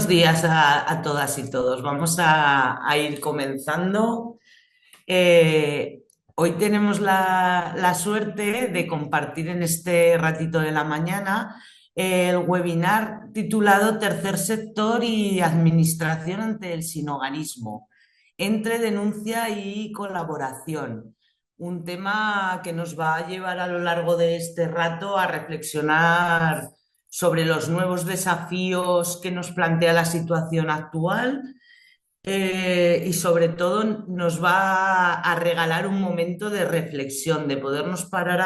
Buenos días a todas y todos. Vamos a ir comenzando. Eh, Hoy tenemos la suerte de compartir en este ratito de la mañana el webinar titulado Tercer sector y administración ante el sinhogarismo, entre denuncia y colaboración. Un tema que nos va a llevar a lo largo de este rato a reflexionar sobre los nuevos desafíos que nos plantea la situación actual, y sobre todo nos va a regalar un momento de reflexión, de podernos parar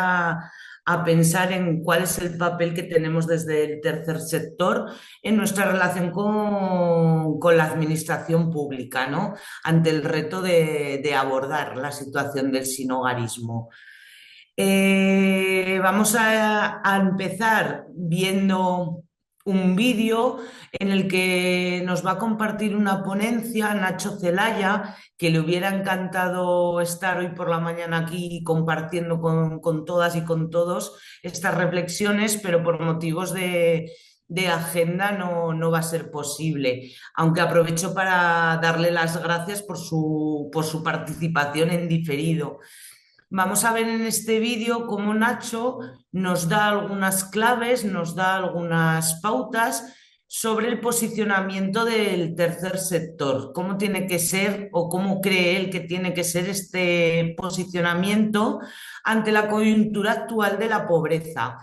a pensar en cuál es el papel que tenemos desde el tercer sector en nuestra relación con la administración pública, ¿no? Ante el reto de abordar la situación del sinhogarismo. Vamos a empezar viendo un vídeo en el que nos va a compartir una ponencia Nacho Celaya, que le hubiera encantado estar hoy por la mañana aquí compartiendo con todas y con todos estas reflexiones, pero por motivos de agenda no va a ser posible. Aunque aprovecho para darle las gracias por su participación en diferido. Vamos a ver en este vídeo cómo Nacho nos da algunas claves, nos da algunas pautas sobre el posicionamiento del tercer sector, cómo tiene que ser o cómo cree él que tiene que ser este posicionamiento ante la coyuntura actual de la pobreza.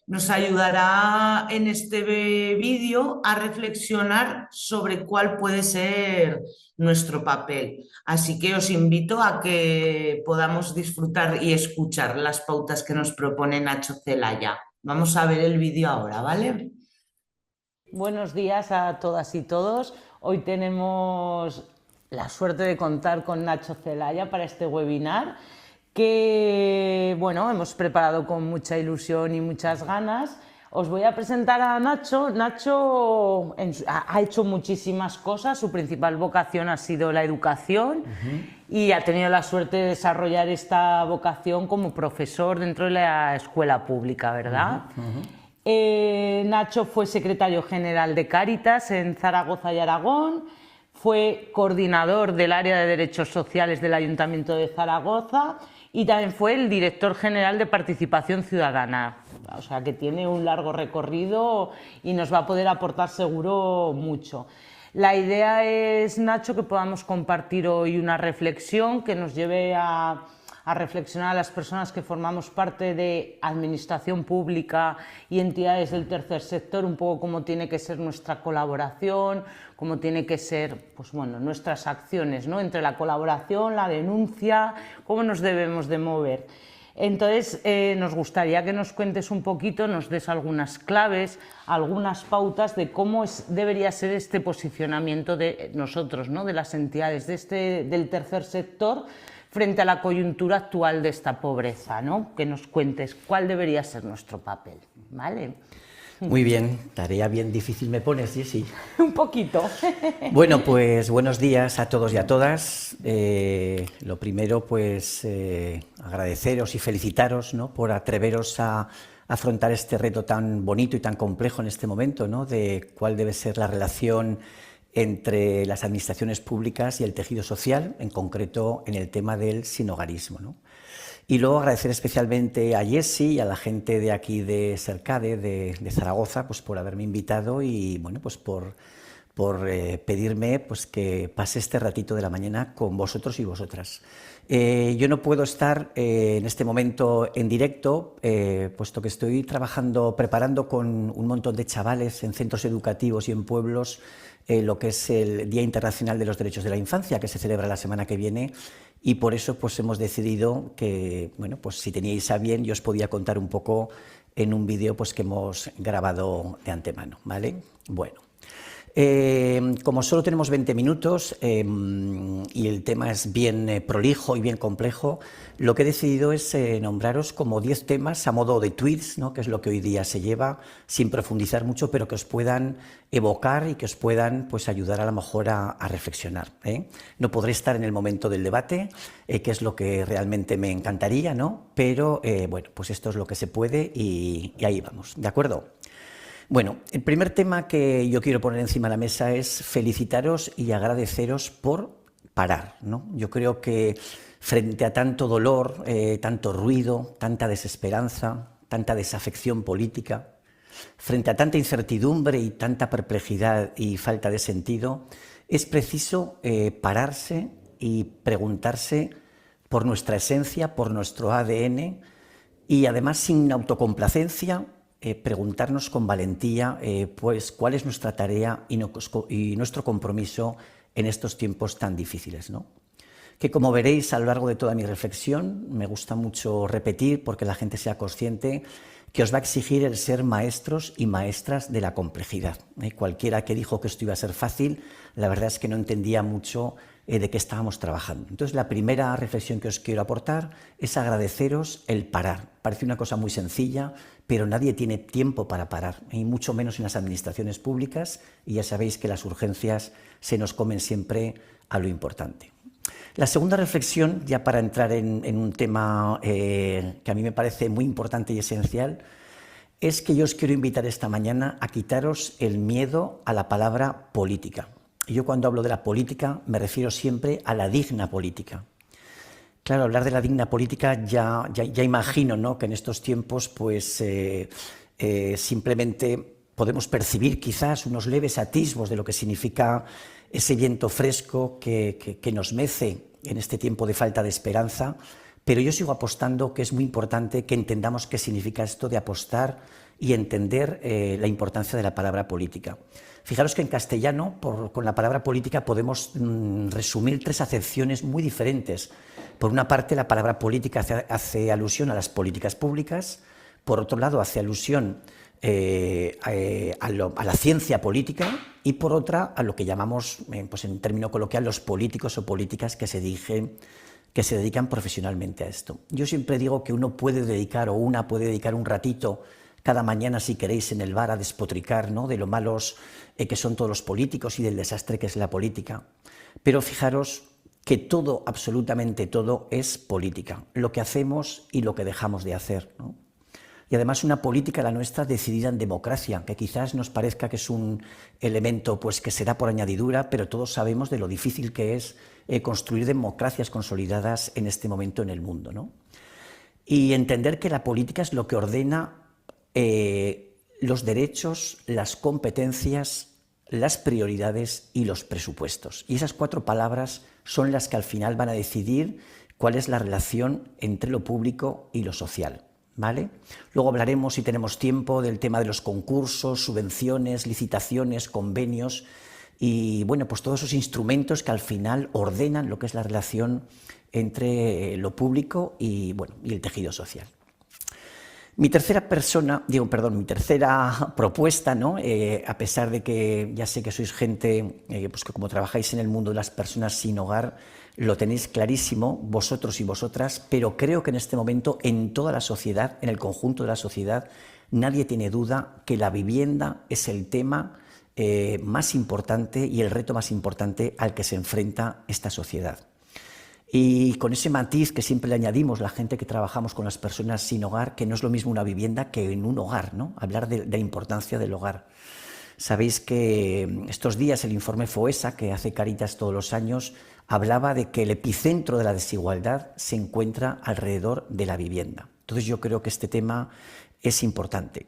Nos ayudará en este vídeo a reflexionar sobre cuál puede ser nuestro papel. Así que os invito a que podamos disfrutar y escuchar las pautas que nos propone Nacho Celaya. Vamos a ver el vídeo ahora, ¿vale? Buenos días a todas y todos. Hoy tenemos la suerte de contar con Nacho Celaya para este webinar que, bueno, hemos preparado con mucha ilusión y muchas ganas. Os voy a presentar a Nacho. Nacho ha hecho muchísimas cosas, su principal vocación ha sido la educación y ha tenido la suerte de desarrollar esta vocación como profesor dentro de la escuela pública, ¿verdad? Nacho fue secretario general de Cáritas en Zaragoza y Aragón, fue coordinador del área de derechos sociales del Ayuntamiento de Zaragoza y también fue el director general de Participación Ciudadana. O sea que tiene un largo recorrido y nos va a poder aportar seguro mucho. La idea es, Nacho, que podamos compartir hoy una reflexión que nos lleve a reflexionar a las personas que formamos parte de administración pública y entidades del tercer sector, un poco cómo tiene que ser nuestra colaboración, cómo tiene que ser, pues bueno, nuestras acciones, ¿no? Entre la colaboración, la denuncia, cómo nos debemos de mover. Entonces, nos gustaría que nos cuentes un poquito, nos des algunas claves, algunas pautas de cómo debería ser este posicionamiento de nosotros, ¿no? De las entidades del tercer sector, frente a la coyuntura actual de esta pobreza, ¿no? Que nos cuentes cuál debería ser nuestro papel, ¿vale? Muy bien, tarea bien difícil me pones, Jessy. Un poquito. Bueno, pues buenos días a todos y a todas. Lo primero, pues agradeceros y felicitaros, ¿no? Por atreveros a afrontar este reto tan bonito y tan complejo en este momento, ¿no? De cuál debe ser la relación entre las administraciones públicas y el tejido social, en concreto en el tema del sinhogarismo, ¿no? Y luego agradecer especialmente a Jessy y a la gente de aquí de Sercade, de Zaragoza, pues por haberme invitado y bueno, pues por pedirme pues que pase este ratito de la mañana con vosotros y vosotras. Yo no puedo estar en este momento en directo, puesto que estoy preparando con un montón de chavales en centros educativos y en pueblos lo que es el Día Internacional de los Derechos de la Infancia, que se celebra la semana que viene, y por eso pues hemos decidido que, bueno, pues si teníais a bien, yo os podía contar un poco en un vídeo pues que hemos grabado de antemano, ¿vale? Bueno. Como solo tenemos 20 minutos y el tema es bien prolijo y bien complejo, lo que he decidido es nombraros como 10 temas a modo de tweets, ¿no? Que es lo que hoy día se lleva, sin profundizar mucho, pero que os puedan evocar y que os puedan pues, ayudar a lo mejor a reflexionar, ¿eh? No podré estar en el momento del debate, que es lo que realmente me encantaría, ¿no? Pero bueno, pues esto es lo que se puede y ahí vamos, ¿de acuerdo? Bueno, el primer tema que yo quiero poner encima de la mesa es felicitaros y agradeceros por parar, ¿no? Yo creo que frente a tanto dolor, tanto ruido, tanta desesperanza, tanta desafección política, frente a tanta incertidumbre y tanta perplejidad y falta de sentido, es preciso pararse y preguntarse por nuestra esencia, por nuestro ADN y además sin autocomplacencia, preguntarnos con valentía pues cuál es nuestra tarea y nuestro compromiso en estos tiempos tan difíciles, ¿no? Que como veréis a lo largo de toda mi reflexión, me gusta mucho repetir porque la gente sea consciente que os va a exigir el ser maestros y maestras de la complejidad. Cualquiera que dijo que esto iba a ser fácil, la verdad es que no entendía mucho de qué estábamos trabajando. Entonces, la primera reflexión que os quiero aportar es agradeceros el parar. Parece una cosa muy sencilla, pero nadie tiene tiempo para parar, y mucho menos en las administraciones públicas, y ya sabéis que las urgencias se nos comen siempre a lo importante. La segunda reflexión, ya para entrar en un tema que a mí me parece muy importante y esencial, es que yo os quiero invitar esta mañana a quitaros el miedo a la palabra política. Y yo cuando hablo de la política me refiero siempre a la digna política. Claro, hablar de la digna política ya imagino, ¿no?, que en estos tiempos pues simplemente podemos percibir quizás unos leves atisbos de lo que significa ese viento fresco que nos mece en este tiempo de falta de esperanza, pero yo sigo apostando que es muy importante que entendamos qué significa esto de apostar y entender la importancia de la palabra política. Fijaros que en castellano, con la palabra política podemos resumir tres acepciones muy diferentes. Por una parte, la palabra política hace alusión a las políticas públicas, por otro lado, hace alusión a la ciencia política y por otra a lo que llamamos, pues en término coloquial, los políticos o políticas que se dedican profesionalmente a esto. Yo siempre digo que uno puede dedicar, o una puede dedicar un ratito cada mañana, si queréis, en el bar a despotricar, ¿no?, de lo malos que son todos los políticos y del desastre que es la política. Pero fijaros que todo, absolutamente todo, es política, lo que hacemos y lo que dejamos de hacer, ¿no? Y además una política, la nuestra, decidida en democracia, que quizás nos parezca que es un elemento pues, que será por añadidura, pero todos sabemos de lo difícil que es construir democracias consolidadas en este momento en el mundo, ¿no? Y entender que la política es lo que ordena los derechos, las competencias, las prioridades y los presupuestos. Y esas cuatro palabras son las que al final van a decidir cuál es la relación entre lo público y lo social, ¿vale? Luego hablaremos, si tenemos tiempo, del tema de los concursos, subvenciones, licitaciones, convenios y, bueno, pues todos esos instrumentos que al final ordenan lo que es la relación entre lo público y, bueno, y el tejido social. Mi tercera propuesta, ¿no? A pesar de que ya sé que sois gente pues que como trabajáis en el mundo de las personas sin hogar, lo tenéis clarísimo, vosotros y vosotras, pero creo que en este momento en toda la sociedad, en el conjunto de la sociedad, nadie tiene duda que la vivienda es el tema más importante y el reto más importante al que se enfrenta esta sociedad. Y con ese matiz que siempre le añadimos la gente que trabajamos con las personas sin hogar, que no es lo mismo una vivienda que en un hogar, ¿no? Hablar de la importancia del hogar. Sabéis que estos días el informe FOESA, que hace Cáritas todos los años, hablaba de que el epicentro de la desigualdad se encuentra alrededor de la vivienda. Entonces yo creo que este tema es importante.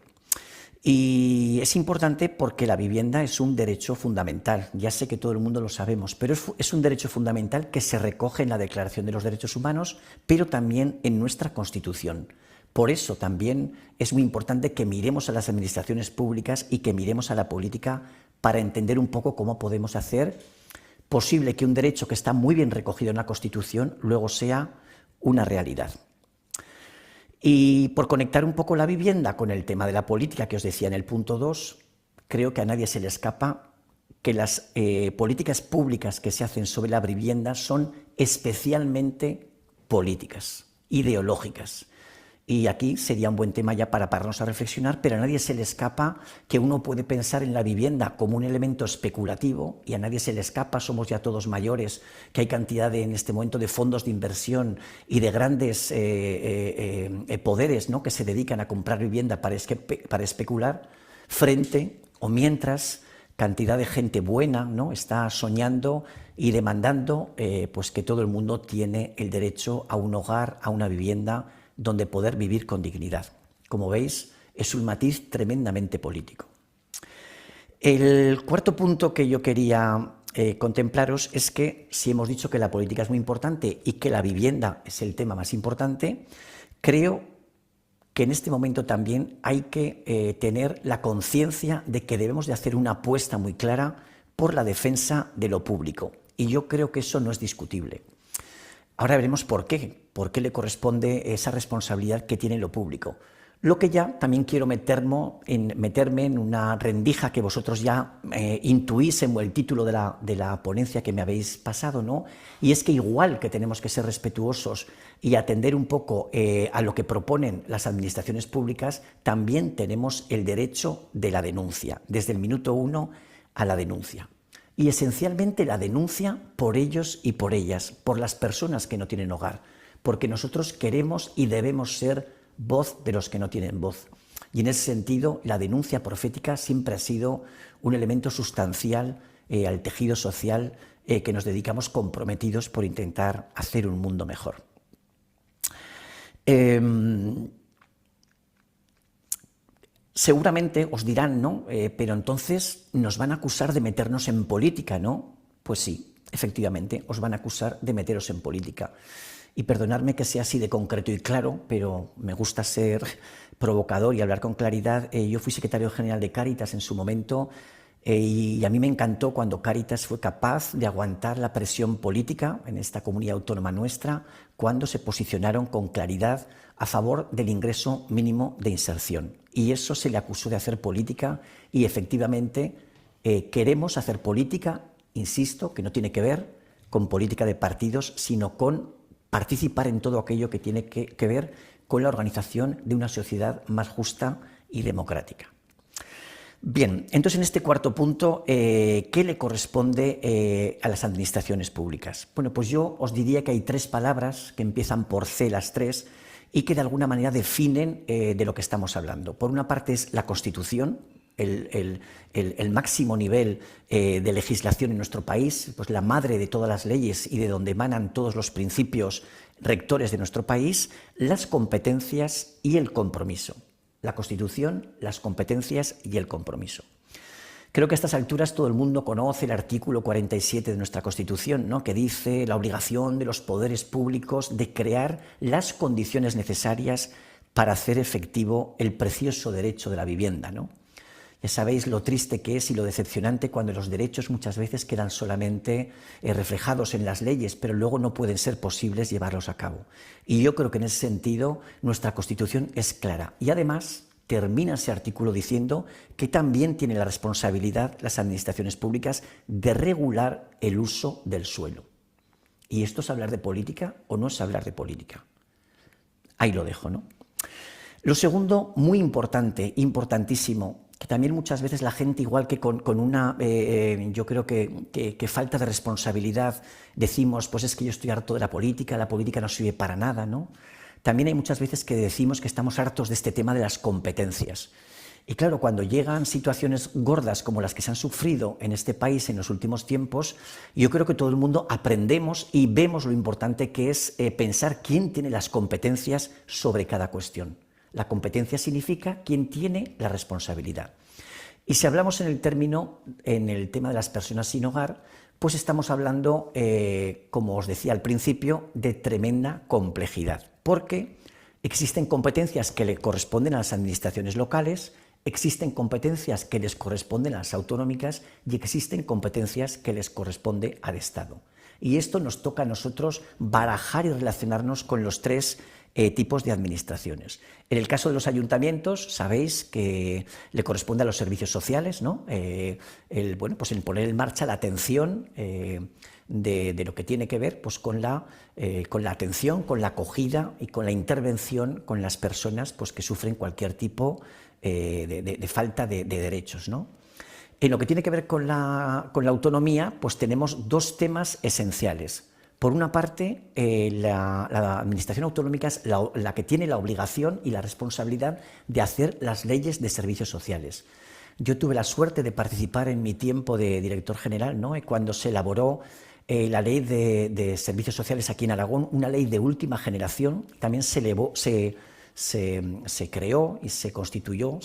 Y es importante porque la vivienda es un derecho fundamental, ya sé que todo el mundo lo sabemos, pero es un derecho fundamental que se recoge en la Declaración de los Derechos Humanos, pero también en nuestra Constitución. Por eso también es muy importante que miremos a las administraciones públicas y que miremos a la política para entender un poco cómo podemos hacer posible que un derecho que está muy bien recogido en la Constitución luego sea una realidad. Y por conectar un poco la vivienda con el tema de la política que os decía en el punto 2, creo que a nadie se le escapa que las políticas públicas que se hacen sobre la vivienda son especialmente políticas, ideológicas. Y aquí sería un buen tema ya para pararnos a reflexionar, pero a nadie se le escapa que uno puede pensar en la vivienda como un elemento especulativo y a nadie se le escapa, somos ya todos mayores, que hay cantidad en este momento de fondos de inversión y de grandes poderes, ¿no?, que se dedican a comprar vivienda para especular, frente o mientras cantidad de gente buena, ¿no?, está soñando y demandando pues que todo el mundo tiene el derecho a un hogar, a una vivienda donde poder vivir con dignidad. Como veis, es un matiz tremendamente político. El cuarto punto que yo quería contemplaros es que si hemos dicho que la política es muy importante y que la vivienda es el tema más importante, creo que en este momento también hay que tener la conciencia de que debemos de hacer una apuesta muy clara por la defensa de lo público. Y yo creo que eso no es discutible. Ahora veremos por qué le corresponde esa responsabilidad que tiene lo público. Lo que ya también quiero meterme en una rendija que vosotros ya intuís en el título de la ponencia que me habéis pasado, ¿no? Y es que igual que tenemos que ser respetuosos y atender un poco a lo que proponen las administraciones públicas, también tenemos el derecho de la denuncia, desde el minuto 1 a la denuncia. Y esencialmente la denuncia por ellos y por ellas, por las personas que no tienen hogar, porque nosotros queremos y debemos ser voz de los que no tienen voz. Y en ese sentido, la denuncia profética siempre ha sido un elemento sustancial al tejido social que nos dedicamos comprometidos por intentar hacer un mundo mejor. Seguramente os dirán, ¿no? Pero entonces nos van a acusar de meternos en política, ¿no? Pues sí, efectivamente, os van a acusar de meteros en política. Y perdonadme que sea así de concreto y claro, pero me gusta ser provocador y hablar con claridad. Yo fui secretario general de Cáritas en su momento y a mí me encantó cuando Cáritas fue capaz de aguantar la presión política en esta comunidad autónoma nuestra, cuando se posicionaron con claridad a favor del ingreso mínimo de inserción. Y eso se le acusó de hacer política y efectivamente queremos hacer política, insisto, que no tiene que ver con política de partidos, sino con participar en todo aquello que tiene que ver con la organización de una sociedad más justa y democrática. Bien, entonces en este cuarto punto, ¿qué le corresponde a las administraciones públicas? Bueno, pues yo os diría que hay tres palabras que empiezan por C las tres y que de alguna manera definen de lo que estamos hablando. Por una parte es la Constitución, el máximo nivel de legislación en nuestro país, pues la madre de todas las leyes y de donde emanan todos los principios rectores de nuestro país, las competencias y el compromiso. La Constitución, las competencias y el compromiso. Creo que a estas alturas todo el mundo conoce el artículo 47 de nuestra Constitución, ¿no?, que dice la obligación de los poderes públicos de crear las condiciones necesarias para hacer efectivo el precioso derecho de la vivienda, ¿no? Ya sabéis lo triste que es y lo decepcionante cuando los derechos muchas veces quedan solamente reflejados en las leyes, pero luego no pueden ser posibles llevarlos a cabo. Y yo creo que en ese sentido nuestra Constitución es clara. Y además termina ese artículo diciendo que también tienen la responsabilidad las administraciones públicas de regular el uso del suelo. ¿Y esto es hablar de política o no es hablar de política? Ahí lo dejo, ¿no? Lo segundo, muy importante, importantísimo, que también muchas veces la gente, igual que con una, yo creo que falta de responsabilidad, decimos, pues es que yo estoy harto de la política no sirve para nada, ¿no? También hay muchas veces que decimos que estamos hartos de este tema de las competencias. Y claro, cuando llegan situaciones gordas como las que se han sufrido en este país en los últimos tiempos, yo creo que todo el mundo aprendemos y vemos lo importante que es pensar quién tiene las competencias sobre cada cuestión. La competencia significa quién tiene la responsabilidad. Y si hablamos en el tema de las personas sin hogar, pues estamos hablando, como os decía al principio, de tremenda complejidad, porque existen competencias que le corresponden a las administraciones locales, existen competencias que les corresponden a las autonómicas y existen competencias que les corresponde al Estado. Y esto nos toca a nosotros barajar y relacionarnos con los tres tipos de administraciones. En el caso de los ayuntamientos, sabéis que le corresponde a los servicios sociales, ¿no? El poner en marcha la atención de lo que tiene que ver pues, con la atención, con la acogida y con la intervención con las personas pues, que sufren cualquier tipo de falta de derechos, ¿no? En lo que tiene que ver con la autonomía, pues tenemos dos temas esenciales. Por una parte, la administración autonómica es la que tiene la obligación y la responsabilidad de hacer las leyes de servicios sociales. Yo tuve la suerte de participar en mi tiempo de director general, ¿no? Cuando se elaboró la ley de servicios sociales aquí en Aragón, una ley de última generación. También se creó y se constituyó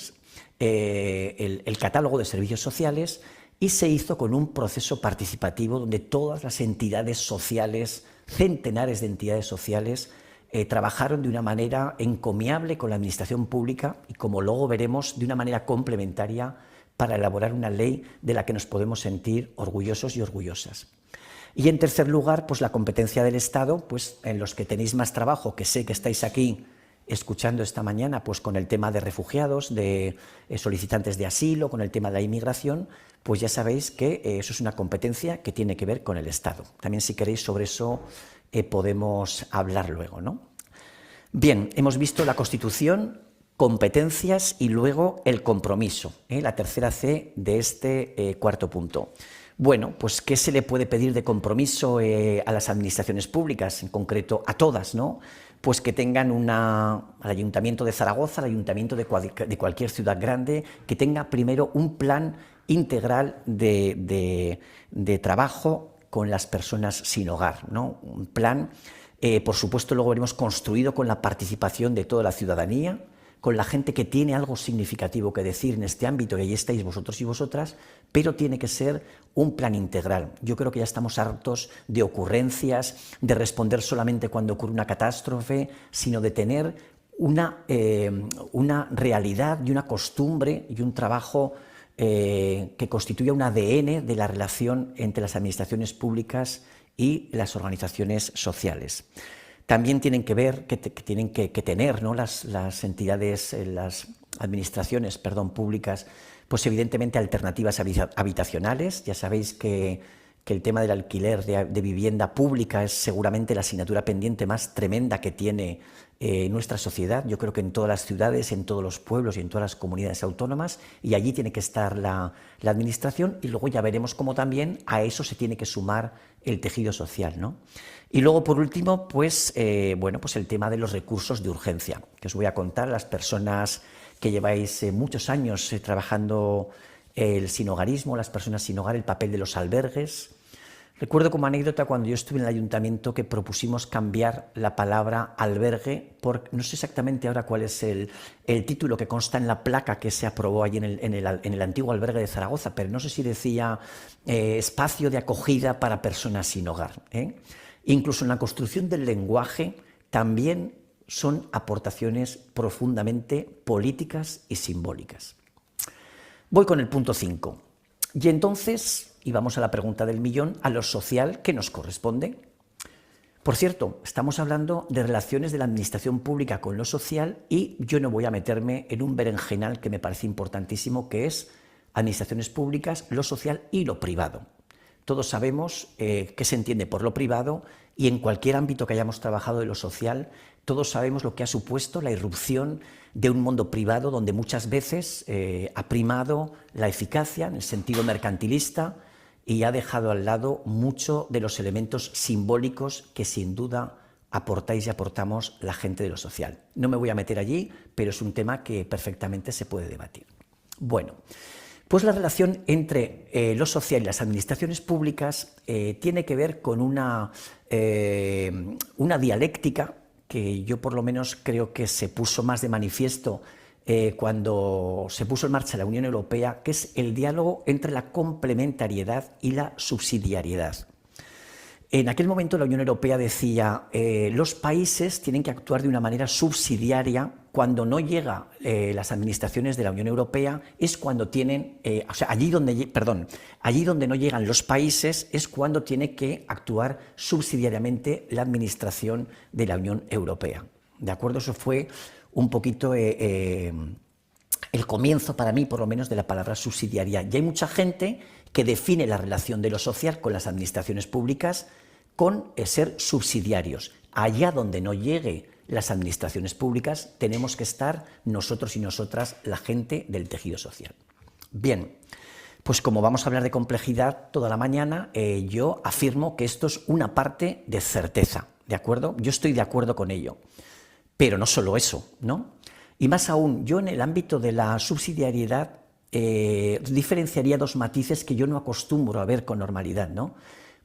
el catálogo de servicios sociales y se hizo con un proceso participativo donde todas las entidades sociales, centenares de entidades sociales, trabajaron de una manera encomiable con la administración pública y, como luego veremos, de una manera complementaria para elaborar una ley de la que nos podemos sentir orgullosos y orgullosas. Y en tercer lugar, pues la competencia del Estado, pues en los que tenéis más trabajo, que sé que estáis aquí escuchando esta mañana, pues con el tema de refugiados, de solicitantes de asilo, con el tema de la inmigración, pues ya sabéis que eso es una competencia que tiene que ver con el Estado. También, si queréis, sobre eso podemos hablar luego, ¿no? Bien, hemos visto la Constitución, competencias y luego el compromiso, la tercera C de este cuarto punto. Bueno, pues ¿qué se le puede pedir de compromiso a las administraciones públicas, en concreto a todas, ¿no? Pues que tengan al Ayuntamiento de Zaragoza, al Ayuntamiento de cualquier ciudad grande, que tenga primero un plan integral de trabajo con las personas sin hogar, ¿no? Un plan, por supuesto, luego veremos, construido con la participación de toda la ciudadanía, con la gente que tiene algo significativo que decir en este ámbito, y ahí estáis vosotros y vosotras, pero tiene que ser un plan integral. Yo creo que ya estamos hartos de ocurrencias, de responder solamente cuando ocurre una catástrofe, sino de tener una realidad y una costumbre y un trabajo que constituya un ADN de la relación entre las administraciones públicas y las organizaciones sociales. También tienen que ver, tienen que tener, ¿no? las entidades, las administraciones, públicas, pues evidentemente alternativas habitacionales. Ya sabéis que el tema del alquiler de vivienda pública es seguramente la asignatura pendiente más tremenda que tiene nuestra sociedad. Yo creo que en todas las ciudades, en todos los pueblos y en todas las comunidades autónomas, y allí tiene que estar la administración, y luego ya veremos cómo también a eso se tiene que sumar el tejido social, ¿no? Y luego, por último, pues el tema de los recursos de urgencia, que os voy a contar a las personas que lleváis muchos años trabajando el sinhogarismo, las personas sin hogar, el papel de los albergues. Recuerdo como anécdota cuando yo estuve en el ayuntamiento que propusimos cambiar la palabra albergue por, no sé exactamente ahora cuál es el título que consta en la placa que se aprobó allí en el antiguo albergue de Zaragoza, pero no sé si decía espacio de acogida para personas sin hogar. Incluso en la construcción del lenguaje también son aportaciones profundamente políticas y simbólicas. Voy con el punto 5. Y entonces, y vamos a la pregunta del millón, a lo social, ¿qué nos corresponde? Por cierto, estamos hablando de relaciones de la administración pública con lo social, y yo no voy a meterme en un berenjenal que me parece importantísimo, que es administraciones públicas, lo social y lo privado. Todos sabemos qué se entiende por lo privado, y en cualquier ámbito que hayamos trabajado de lo social, todos sabemos lo que ha supuesto la irrupción de un mundo privado donde muchas veces ha primado la eficacia en el sentido mercantilista y ha dejado al lado mucho de los elementos simbólicos que sin duda aportáis y aportamos la gente de lo social. No me voy a meter allí, pero es un tema que perfectamente se puede debatir. Bueno, pues la relación entre lo social y las administraciones públicas tiene que ver con una dialéctica que yo por lo menos creo que se puso más de manifiesto cuando se puso en marcha la Unión Europea, que es el diálogo entre la complementariedad y la subsidiariedad. En aquel momento la Unión Europea decía los países tienen que actuar de una manera subsidiaria. Cuando no llega las administraciones de la Unión Europea es cuando tienen, allí donde no llegan los países es cuando tiene que actuar subsidiariamente la administración de la Unión Europea. ¿De acuerdo? Eso fue un poquito el comienzo para mí, por lo menos, de la palabra subsidiaria. Y hay mucha gente que define la relación de lo social con las administraciones públicas con ser subsidiarios. Allá donde no llegue las administraciones públicas tenemos que estar nosotros y nosotras, la gente del tejido social. Bien, pues como vamos a hablar de complejidad toda la mañana, yo afirmo que esto es una parte de certeza, ¿de acuerdo? Yo estoy de acuerdo con ello, pero no solo eso, ¿no? Y más aún, yo en el ámbito de la subsidiariedad diferenciaría dos matices que yo no acostumbro a ver con normalidad, ¿no?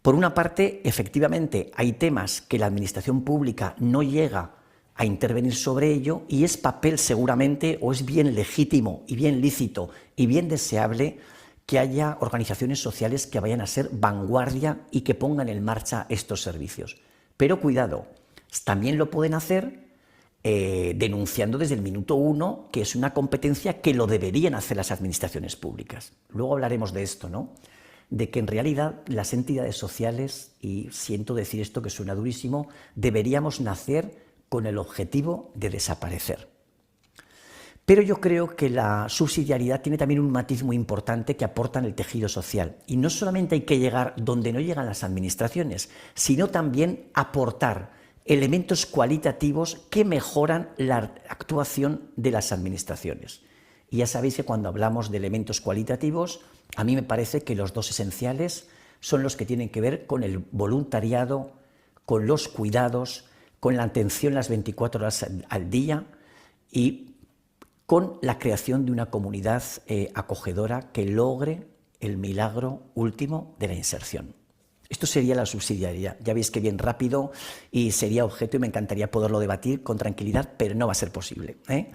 Por una parte, efectivamente, hay temas que la administración pública no llega a intervenir sobre ello y es papel seguramente, o es bien legítimo y bien lícito y bien deseable que haya organizaciones sociales que vayan a ser vanguardia y que pongan en marcha estos servicios. Pero cuidado, también lo pueden hacer denunciando desde el minuto uno que es una competencia que lo deberían hacer las administraciones públicas. Luego hablaremos de esto, ¿no? De que en realidad las entidades sociales, y siento decir esto que suena durísimo, deberíamos nacer con el objetivo de desaparecer. Pero yo creo que la subsidiariedad tiene también un matiz muy importante que aporta en el tejido social. Y no solamente hay que llegar donde no llegan las administraciones, sino también aportar elementos cualitativos que mejoran la actuación de las administraciones. Y ya sabéis que cuando hablamos de elementos cualitativos, a mí me parece que los dos esenciales son los que tienen que ver con el voluntariado, con los cuidados, con la atención las 24 horas al día y con la creación de una comunidad acogedora que logre el milagro último de la inserción. Esto sería la subsidiariedad. Ya veis que bien rápido y sería objeto y me encantaría poderlo debatir con tranquilidad, pero no va a ser posible, ¿eh?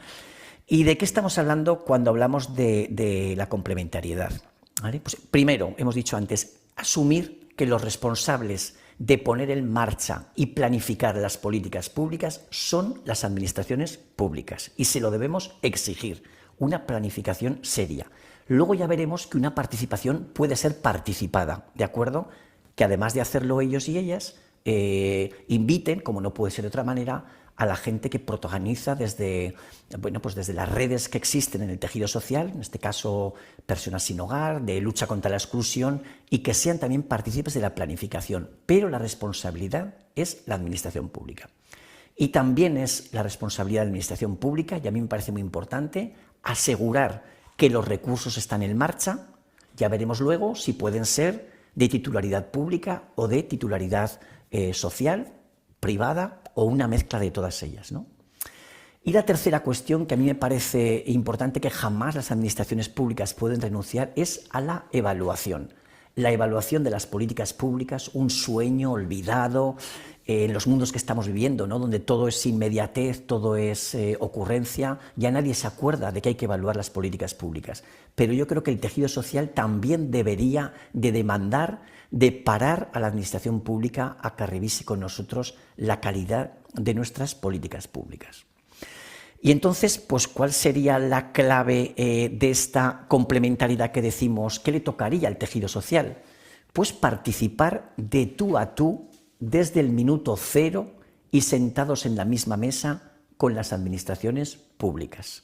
¿Y de qué estamos hablando cuando hablamos de la complementariedad? ¿Vale? Pues primero, hemos dicho antes, asumir que los responsables de poner en marcha y planificar las políticas públicas son las administraciones públicas y se lo debemos exigir, una planificación seria. Luego ya veremos que una participación puede ser participada, ¿de acuerdo? Que además de hacerlo ellos y ellas, inviten, como no puede ser de otra manera, a la gente que protagoniza desde las redes que existen en el tejido social, en este caso personas sin hogar, de lucha contra la exclusión, y que sean también partícipes de la planificación. Pero la responsabilidad es la administración pública. Y también es la responsabilidad de la administración pública, y a mí me parece muy importante, asegurar que los recursos están en marcha. Ya veremos luego si pueden ser de titularidad pública o de titularidad social, privada o una mezcla de todas ellas, ¿no? Y la tercera cuestión que a mí me parece importante, que jamás las administraciones públicas pueden renunciar, es a la evaluación. La evaluación de las políticas públicas, un sueño olvidado en los mundos que estamos viviendo, ¿no? Donde todo es inmediatez, todo es ocurrencia, ya nadie se acuerda de que hay que evaluar las políticas públicas. Pero yo creo que el tejido social también debería de demandar de parar a la administración pública a que revise con nosotros la calidad de nuestras políticas públicas. Y entonces, pues, ¿cuál sería la clave de esta complementariedad que decimos? ¿Qué le tocaría al tejido social? Pues participar de tú a tú desde el minuto cero y sentados en la misma mesa con las administraciones públicas.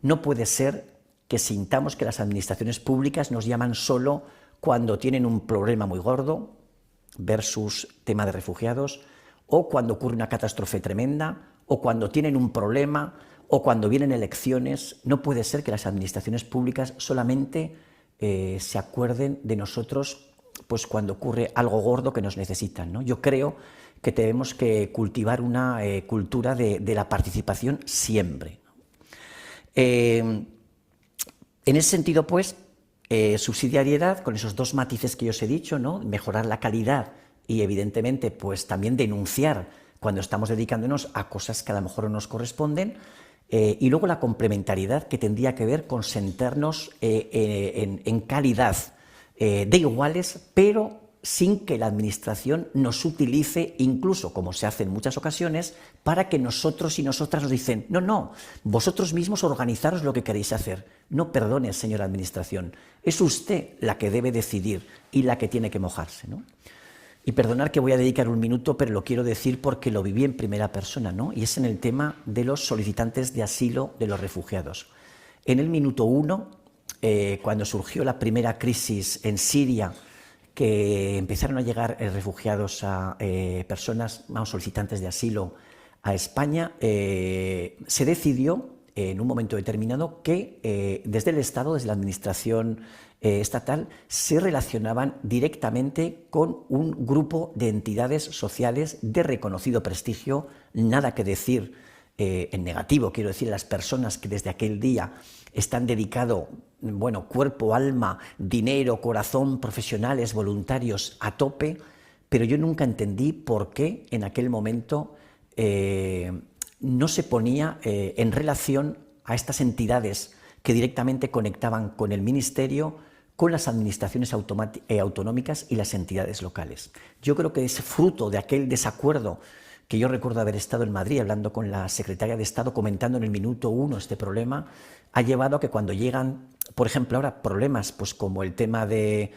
No puede ser que sintamos que las administraciones públicas nos llaman solo cuando tienen un problema muy gordo, versus tema de refugiados, o cuando ocurre una catástrofe tremenda, o cuando tienen un problema, o cuando vienen elecciones. No puede ser que las administraciones públicas solamente se acuerden de nosotros pues cuando ocurre algo gordo que nos necesitan, ¿no? Yo creo que tenemos que cultivar una cultura de la participación siempre. En ese sentido, pues, subsidiariedad, con esos dos matices que yo os he dicho, ¿no? Mejorar la calidad y, evidentemente, pues también denunciar cuando estamos dedicándonos a cosas que a lo mejor no nos corresponden, y luego la complementariedad, que tendría que ver con sentarnos en calidad de iguales, pero sin que la administración nos utilice, incluso como se hace en muchas ocasiones, para que nosotros y nosotras nos dicen, no, vosotros mismos organizaros lo que queréis hacer. No, perdone, señora administración, es usted la que debe decidir y la que tiene que mojarse, ¿no? Y perdonar que voy a dedicar un minuto, pero lo quiero decir porque lo viví en primera persona, ¿no? Y es en el tema de los solicitantes de asilo, de los refugiados. En el minuto uno, cuando surgió la primera crisis en Siria, que empezaron a llegar refugiados a personas, solicitantes de asilo a España, se decidió en un momento determinado que desde el Estado, desde la administración estatal, se relacionaban directamente con un grupo de entidades sociales de reconocido prestigio, nada que decir en negativo, quiero decir, las personas que desde aquel día están dedicado, bueno, cuerpo, alma, dinero, corazón, profesionales, voluntarios a tope, pero yo nunca entendí por qué en aquel momento no se ponía en relación a estas entidades que directamente conectaban con el Ministerio, con las administraciones autonómicas y las entidades locales. Yo creo que es fruto de aquel desacuerdo que yo recuerdo haber estado en Madrid hablando con la secretaria de Estado, comentando en el minuto 1 este problema, ha llevado a que cuando llegan, por ejemplo, ahora problemas pues como el tema del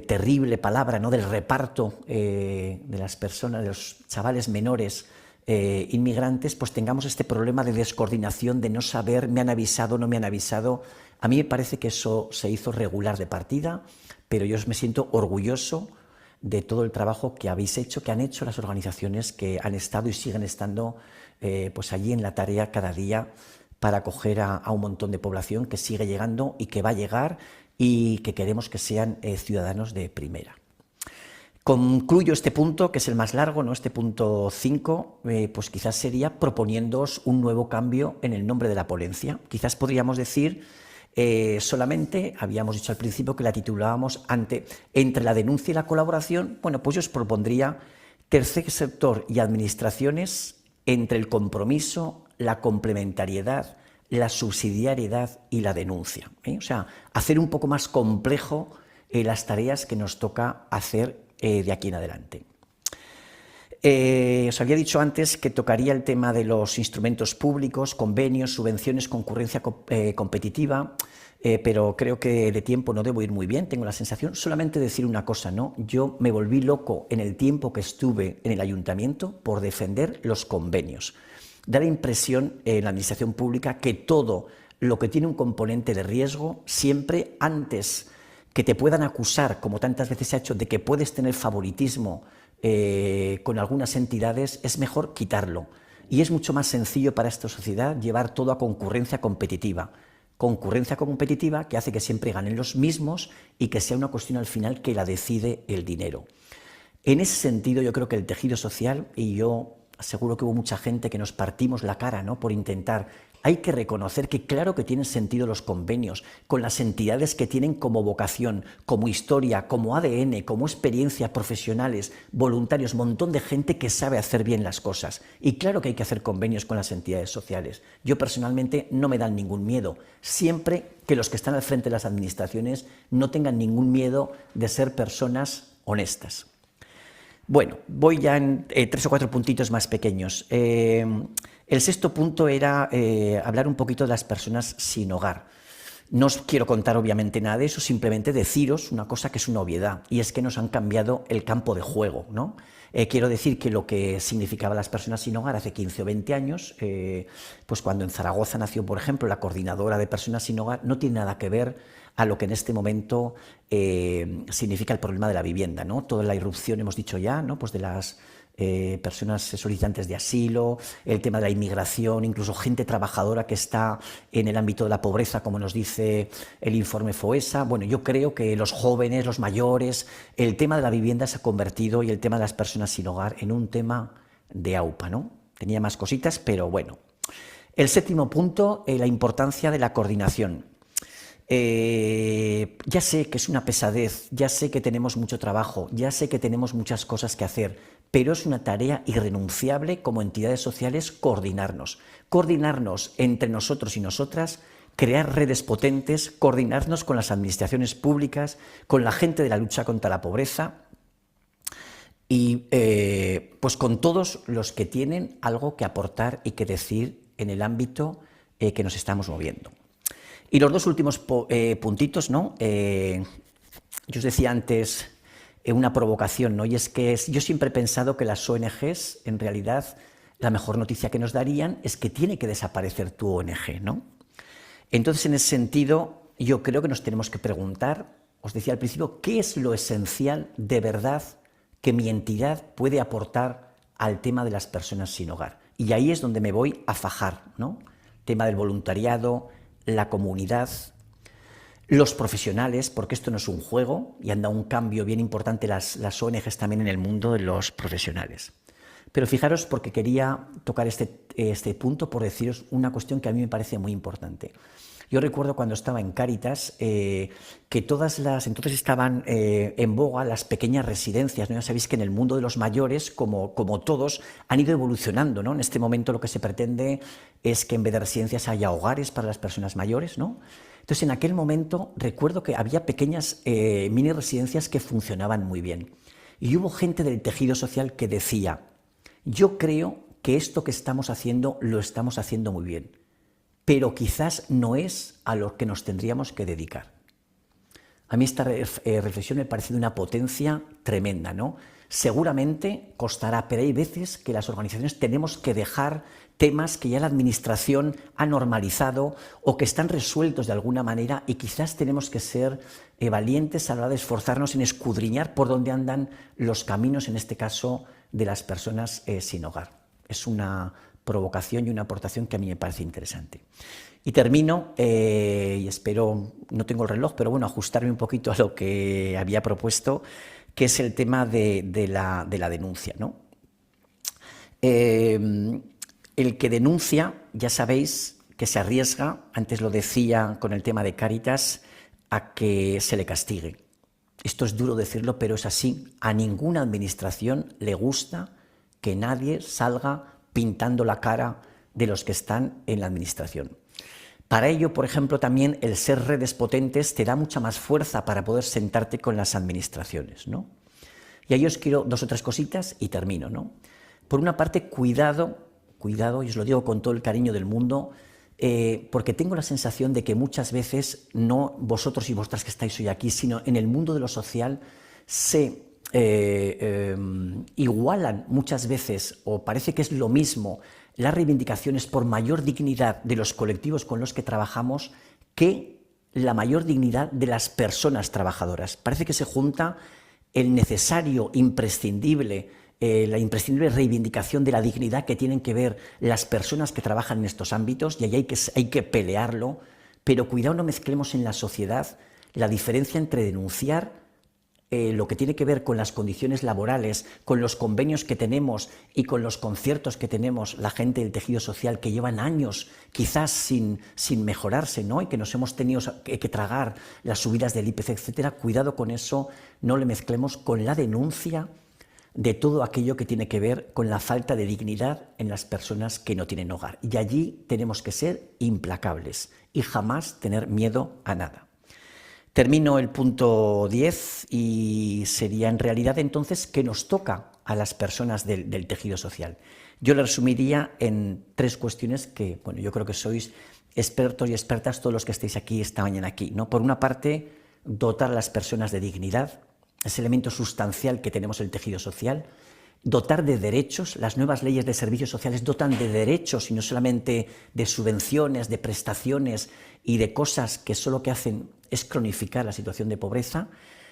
terrible palabra, ¿no?, del reparto de las personas, de los chavales menores inmigrantes, pues tengamos este problema de descoordinación, de no saber, me han avisado, no me han avisado. A mí me parece que eso se hizo regular de partida, pero yo me siento orgulloso de todo el trabajo que habéis hecho, que han hecho las organizaciones que han estado y siguen estando pues allí en la tarea cada día para acoger a un montón de población que sigue llegando y que va a llegar y que queremos que sean ciudadanos de primera. Concluyo este punto, que es el más largo, ¿no? Este punto 5, pues quizás sería proponiéndoos un nuevo cambio en el nombre de la ponencia. Quizás podríamos decir solamente, habíamos dicho al principio que la titulábamos entre la denuncia y la colaboración. Bueno, pues yo os propondría tercer sector y administraciones entre el compromiso, la complementariedad, la subsidiariedad y la denuncia. O sea, hacer un poco más complejo las tareas que nos toca hacer de aquí en adelante. Os había dicho antes que tocaría el tema de los instrumentos públicos, convenios, subvenciones, concurrencia competitiva, pero creo que de tiempo no debo ir muy bien, tengo la sensación. Solamente decir una cosa, ¿no? Yo me volví loco en el tiempo que estuve en el ayuntamiento por defender los convenios. Da la impresión en la administración pública que todo lo que tiene un componente de riesgo, siempre antes que te puedan acusar, como tantas veces se ha hecho, de que puedes tener favoritismo con algunas entidades, es mejor quitarlo. Y es mucho más sencillo para esta sociedad llevar todo a concurrencia competitiva. Concurrencia competitiva que hace que siempre ganen los mismos y que sea una cuestión al final que la decide el dinero. En ese sentido, yo creo que el tejido social, y yo seguro que hubo mucha gente que nos partimos la cara, ¿no?, por intentar. Hay que reconocer que claro que tienen sentido los convenios con las entidades que tienen como vocación, como historia, como ADN, como experiencia, profesionales, voluntarios, montón de gente que sabe hacer bien las cosas. Y claro que hay que hacer convenios con las entidades sociales. Yo personalmente no me dan ningún miedo, siempre que los que están al frente de las administraciones no tengan ningún miedo de ser personas honestas. Bueno, voy ya en 3 o 4 puntitos más pequeños. El sexto punto era hablar un poquito de las personas sin hogar. No os quiero contar obviamente nada de eso, simplemente deciros una cosa que es una obviedad, y es que nos han cambiado el campo de juego, ¿no? Quiero decir que lo que significaba las personas sin hogar hace 15 o 20 años, pues cuando en Zaragoza nació, por ejemplo, la coordinadora de personas sin hogar, no tiene nada que ver a lo que en este momento significa el problema de la vivienda, ¿no? Toda la irrupción, hemos dicho ya, ¿no?, pues de las personas solicitantes de asilo, el tema de la inmigración, incluso gente trabajadora que está en el ámbito de la pobreza, como nos dice el informe FOESA. Bueno, yo creo que los jóvenes, los mayores, el tema de la vivienda se ha convertido, y el tema de las personas sin hogar, en un tema de AUPA, ¿no? Tenía más cositas, pero bueno. El séptimo punto, la importancia de la coordinación. Ya sé que es una pesadez, ya sé que tenemos mucho trabajo, ya sé que tenemos muchas cosas que hacer, pero es una tarea irrenunciable como entidades sociales coordinarnos entre nosotros y nosotras, crear redes potentes, coordinarnos con las administraciones públicas, con la gente de la lucha contra la pobreza y pues con todos los que tienen algo que aportar y que decir en el ámbito que nos estamos moviendo. Y los dos últimos puntitos, ¿no? Yo os decía antes una provocación, ¿no? Y es que yo siempre he pensado que las ONGs, en realidad, la mejor noticia que nos darían es que tiene que desaparecer tu ONG, ¿no? Entonces, en ese sentido, yo creo que nos tenemos que preguntar, os decía al principio, ¿qué es lo esencial de verdad que mi entidad puede aportar al tema de las personas sin hogar? Y ahí es donde me voy a fajar, ¿no? Tema del voluntariado, la comunidad, los profesionales, porque esto no es un juego y han dado un cambio bien importante las ONGs también en el mundo de los profesionales. Pero fijaros, porque quería tocar este este punto por deciros una cuestión que a mí me parece muy importante. Yo recuerdo cuando estaba en Cáritas que entonces estaban en boga las pequeñas residencias, ¿no? Ya sabéis que en el mundo de los mayores, como todos, han ido evolucionando, ¿no? En este momento lo que se pretende es que en vez de residencias haya hogares para las personas mayores, ¿no? Entonces en aquel momento recuerdo que había pequeñas mini residencias que funcionaban muy bien. Y hubo gente del tejido social que decía, yo creo que esto que estamos haciendo lo estamos haciendo muy bien, pero quizás no es a lo que nos tendríamos que dedicar. A mí esta reflexión me parece de una potencia tremenda, ¿no? Seguramente costará, pero hay veces que las organizaciones tenemos que dejar temas que ya la administración ha normalizado o que están resueltos de alguna manera y quizás tenemos que ser valientes a la hora de esforzarnos en escudriñar por dónde andan los caminos, en este caso, de las personas sin hogar. Es una provocación y una aportación que a mí me parece interesante. Y termino, y espero, no tengo el reloj, pero bueno, ajustarme un poquito a lo que había propuesto, que es el tema de la denuncia, ¿no? El que denuncia, ya sabéis que se arriesga, antes lo decía con el tema de Cáritas, a que se le castigue. Esto es duro decirlo, pero es así. A ninguna administración le gusta que nadie salga pintando la cara de los que están en la administración. Para ello, por ejemplo, también el ser redes potentes te da mucha más fuerza para poder sentarte con las administraciones, ¿no? Y ahí os quiero 2 o 3 cositas y termino, ¿no? Por una parte, cuidado, y os lo digo con todo el cariño del mundo, porque tengo la sensación de que muchas veces, no vosotros y vosotras que estáis hoy aquí, sino en el mundo de lo social, se igualan muchas veces, o parece que es lo mismo, las reivindicaciones por mayor dignidad de los colectivos con los que trabajamos que la mayor dignidad de las personas trabajadoras. Parece que se junta el necesario, imprescindible, la imprescindible reivindicación de la dignidad que tienen que ver las personas que trabajan en estos ámbitos, y ahí hay que pelearlo, pero cuidado, no mezclemos en la sociedad la diferencia entre denunciar lo que tiene que ver con las condiciones laborales, con los convenios que tenemos y con los conciertos que tenemos la gente del tejido social que llevan años quizás sin mejorarse, ¿no? Y que nos hemos tenido que tragar las subidas del IPC, etcétera. Cuidado con eso, no le mezclemos con la denuncia de todo aquello que tiene que ver con la falta de dignidad en las personas que no tienen hogar. Y allí tenemos que ser implacables y jamás tener miedo a nada. Termino el punto 10 y sería en realidad entonces qué nos toca a las personas del tejido social. Yo lo resumiría en 3 cuestiones que, bueno, yo creo que sois expertos y expertas todos los que estáis aquí esta mañana aquí, ¿no? Por una parte, dotar a las personas de dignidad, ese elemento sustancial que tenemos el tejido social. Dotar de derechos, las nuevas leyes de servicios sociales dotan de derechos y no solamente de subvenciones, de prestaciones y de cosas que solo que hacen es cronificar la situación de pobreza.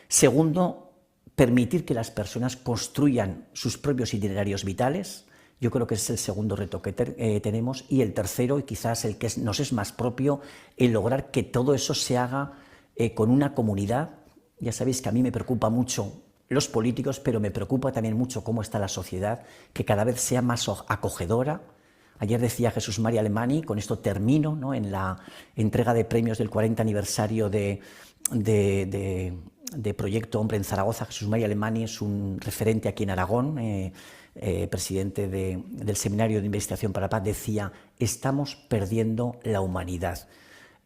Segundo, permitir que las personas construyan sus propios itinerarios vitales. Yo creo que es el segundo reto que tenemos. Y el tercero, y quizás el que nos es más propio, el lograr que todo eso se haga con una comunidad. Ya sabéis que a mí me preocupa mucho los políticos, pero me preocupa también mucho cómo está la sociedad, que cada vez sea más acogedora. Ayer decía Jesús María Alemany, con esto termino, ¿no? En la entrega de premios del 40 aniversario de Proyecto Hombre en Zaragoza. Jesús María Alemany es un referente aquí en Aragón, presidente del Seminario de Investigación para la Paz, decía, estamos perdiendo la humanidad.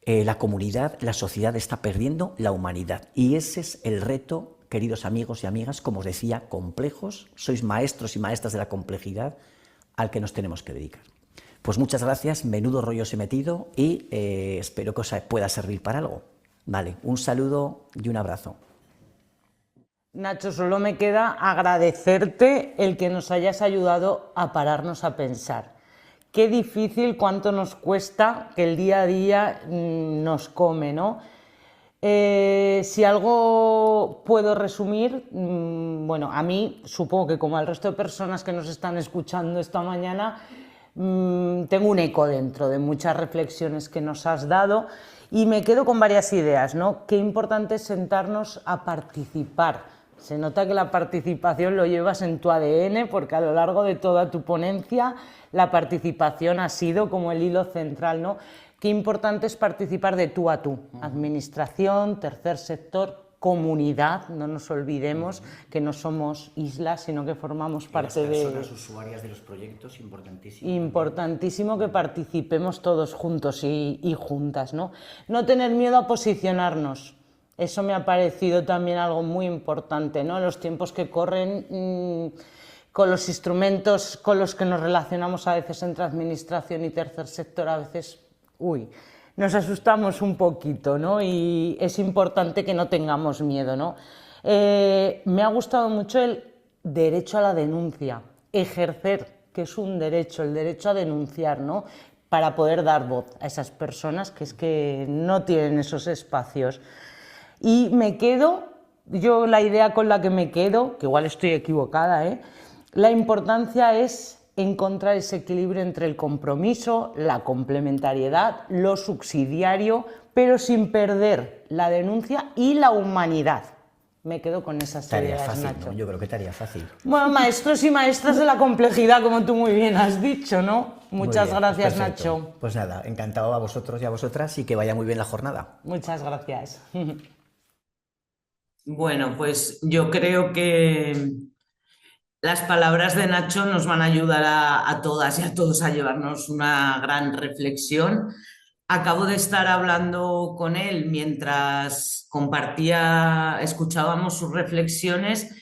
La comunidad, la sociedad está perdiendo la humanidad. Y ese es el reto, queridos amigos y amigas, como os decía, complejos, sois maestros y maestras de la complejidad al que nos tenemos que dedicar. Pues muchas gracias, menudo rollo os he metido y espero que os pueda servir para algo. Vale, un saludo y un abrazo. Nacho, solo me queda agradecerte el que nos hayas ayudado a pararnos a pensar. Qué difícil, cuánto nos cuesta, que el día a día nos come, ¿no? Si algo puedo resumir, bueno, a mí supongo que como al resto de personas que nos están escuchando esta mañana, tengo un eco dentro de muchas reflexiones que nos has dado y me quedo con varias ideas, ¿no? Qué importante es sentarnos a participar Se nota que la participación lo llevas en tu ADN, porque a lo largo de toda tu ponencia la participación ha sido como el hilo central, ¿no? Qué importante es participar de tú a tú. Administración, tercer sector, comunidad, no nos olvidemos que no somos islas, sino que formamos parte de... Las personas usuarias de los proyectos, importantísimo. Importantísimo que participemos todos juntos y juntas, ¿no? No tener miedo a posicionarnos. Eso me ha parecido también algo muy importante, ¿no? En los tiempos que corren, con los instrumentos con los que nos relacionamos a veces entre administración y tercer sector, a veces, nos asustamos un poquito, ¿no? Y es importante que no tengamos miedo, ¿no? Me ha gustado mucho el derecho a la denuncia, ejercer, que es un derecho, el derecho a denunciar, ¿no? Para poder dar voz a esas personas que es que no tienen esos espacios. Y me quedo, yo la idea con la que me quedo, que igual estoy equivocada, la importancia es encontrar ese equilibrio entre el compromiso, la complementariedad, lo subsidiario, pero sin perder la denuncia y la humanidad. Me quedo con esas ideas, fácil, Nacho. ¿no? Yo creo que tarea fácil. Bueno, maestros y maestras de la complejidad, como tú muy bien has dicho, ¿no? Muchas gracias, perfecto. Nacho. Pues nada, encantado a vosotros y a vosotras y que vaya muy bien la jornada. Muchas gracias. Bueno, pues yo creo que las palabras de Nacho nos van a ayudar a todas y a todos a llevarnos una gran reflexión. Acabo de estar hablando con él mientras escuchábamos sus reflexiones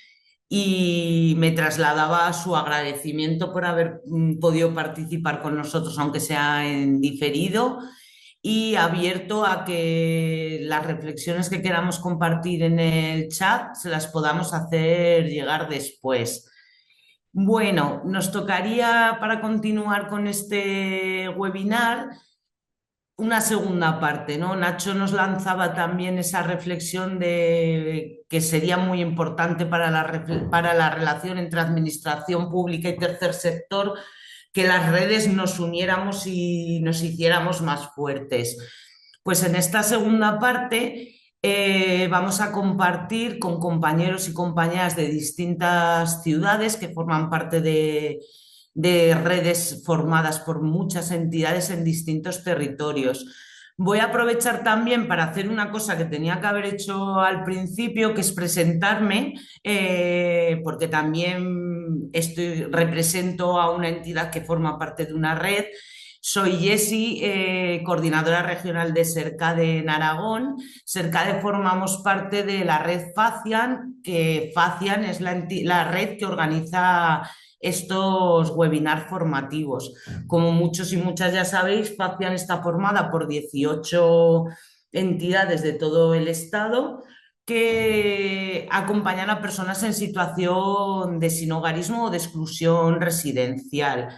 y me trasladaba su agradecimiento por haber podido participar con nosotros, aunque sea en diferido, y abierto a que las reflexiones que queramos compartir en el chat se las podamos hacer llegar después. Bueno, nos tocaría para continuar con este webinar una segunda parte, ¿no? Nacho nos lanzaba también esa reflexión de que sería muy importante para la relación entre administración pública y tercer sector que las redes nos uniéramos y nos hiciéramos más fuertes. Pues en esta segunda parte vamos a compartir con compañeros y compañeras de distintas ciudades que forman parte de redes formadas por muchas entidades en distintos territorios. Voy a aprovechar también para hacer una cosa que tenía que haber hecho al principio, que es presentarme, porque también represento a una entidad que forma parte de una red. Soy Jessi, coordinadora regional de SERCADE en Aragón. SERCADE formamos parte de la red FACIAN, que FACIAN es la red que organiza estos webinars formativos. Como muchos y muchas ya sabéis, FACIAN está formada por 18 entidades de todo el estado que acompañan a personas en situación de sinhogarismo o de exclusión residencial.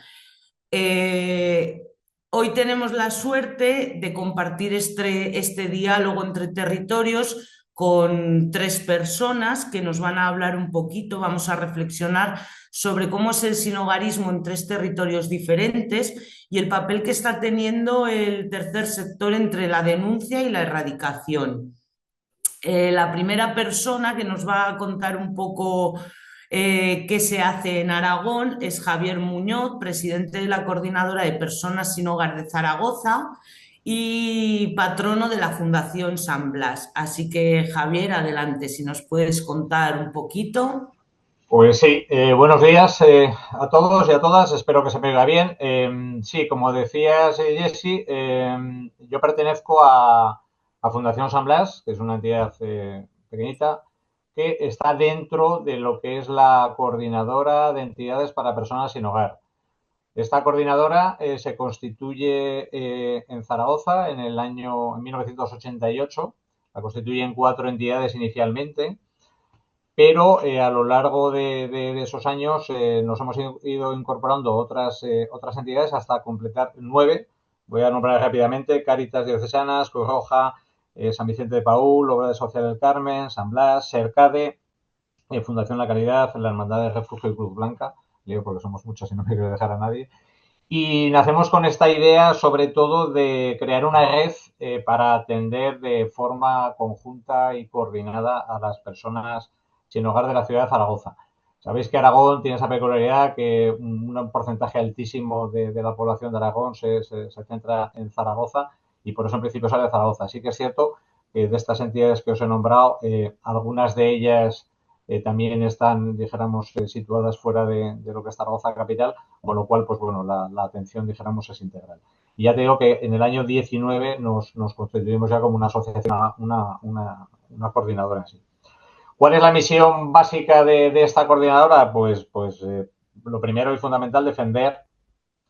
Hoy tenemos la suerte de compartir este diálogo entre territorios con 3 personas que nos van a hablar un poquito, vamos a reflexionar sobre cómo es el sinhogarismo en 3 territorios diferentes y el papel que está teniendo el tercer sector entre la denuncia y la erradicación. La primera persona que nos va a contar un poco qué se hace en Aragón es Javier Muñoz, presidente de la Coordinadora de Personas Sin Hogar de Zaragoza y patrono de la Fundación San Blas. Así que, Javier, adelante, si nos puedes contar un poquito. Pues sí, buenos días a todos y a todas, espero que se me oiga bien. Sí, como decías, Jessi, yo pertenezco a Fundación San Blas, que es una entidad pequeñita, que está dentro de lo que es la Coordinadora de Entidades para Personas Sin Hogar. Esta coordinadora se constituye en Zaragoza en 1988, la constituyen 4 entidades inicialmente, pero a lo largo de esos años nos hemos ido incorporando otras entidades hasta completar 9. Voy a nombrar rápidamente: Cáritas Diocesanas, Cruz Roja, San Vicente de Paúl, Obra de Social del Carmen, San Blas, SERCADE, Fundación La Caridad, la Hermandad de Refugio y Cruz Blanca, digo porque somos muchos y no me quiero dejar a nadie. Y nacemos con esta idea, sobre todo, de crear una red para atender de forma conjunta y coordinada a las personas sin hogar de la ciudad de Zaragoza. Sabéis que Aragón tiene esa peculiaridad que un porcentaje altísimo de la población de Aragón se centra en Zaragoza y por eso en principio sale de Zaragoza. Sí que es cierto que de estas entidades que os he nombrado, algunas de ellas también están, dijéramos, situadas fuera de lo que es Zaragoza capital, con lo cual, pues bueno, la atención, dijéramos, es integral. Y ya te digo que en el año 19 nos constituimos ya como una asociación, una coordinadora así. ¿Cuál es la misión básica de esta coordinadora? Pues lo primero y fundamental, defender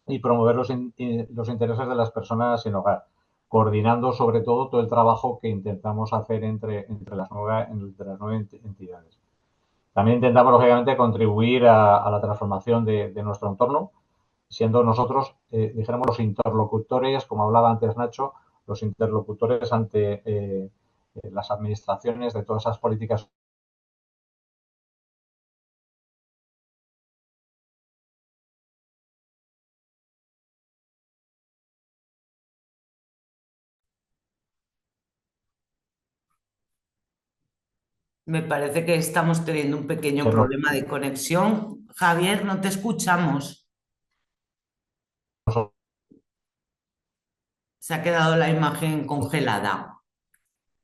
y promover los intereses de las personas sin hogar, coordinando sobre todo el trabajo que intentamos hacer entre las nuevas entidades. También intentamos, lógicamente, contribuir a la transformación de nuestro entorno, siendo nosotros, dijéramos, los interlocutores, como hablaba antes Nacho, los interlocutores ante las administraciones de todas esas políticas. Me parece que estamos teniendo un pequeño problema de conexión. Javier, no te escuchamos. Se ha quedado la imagen congelada.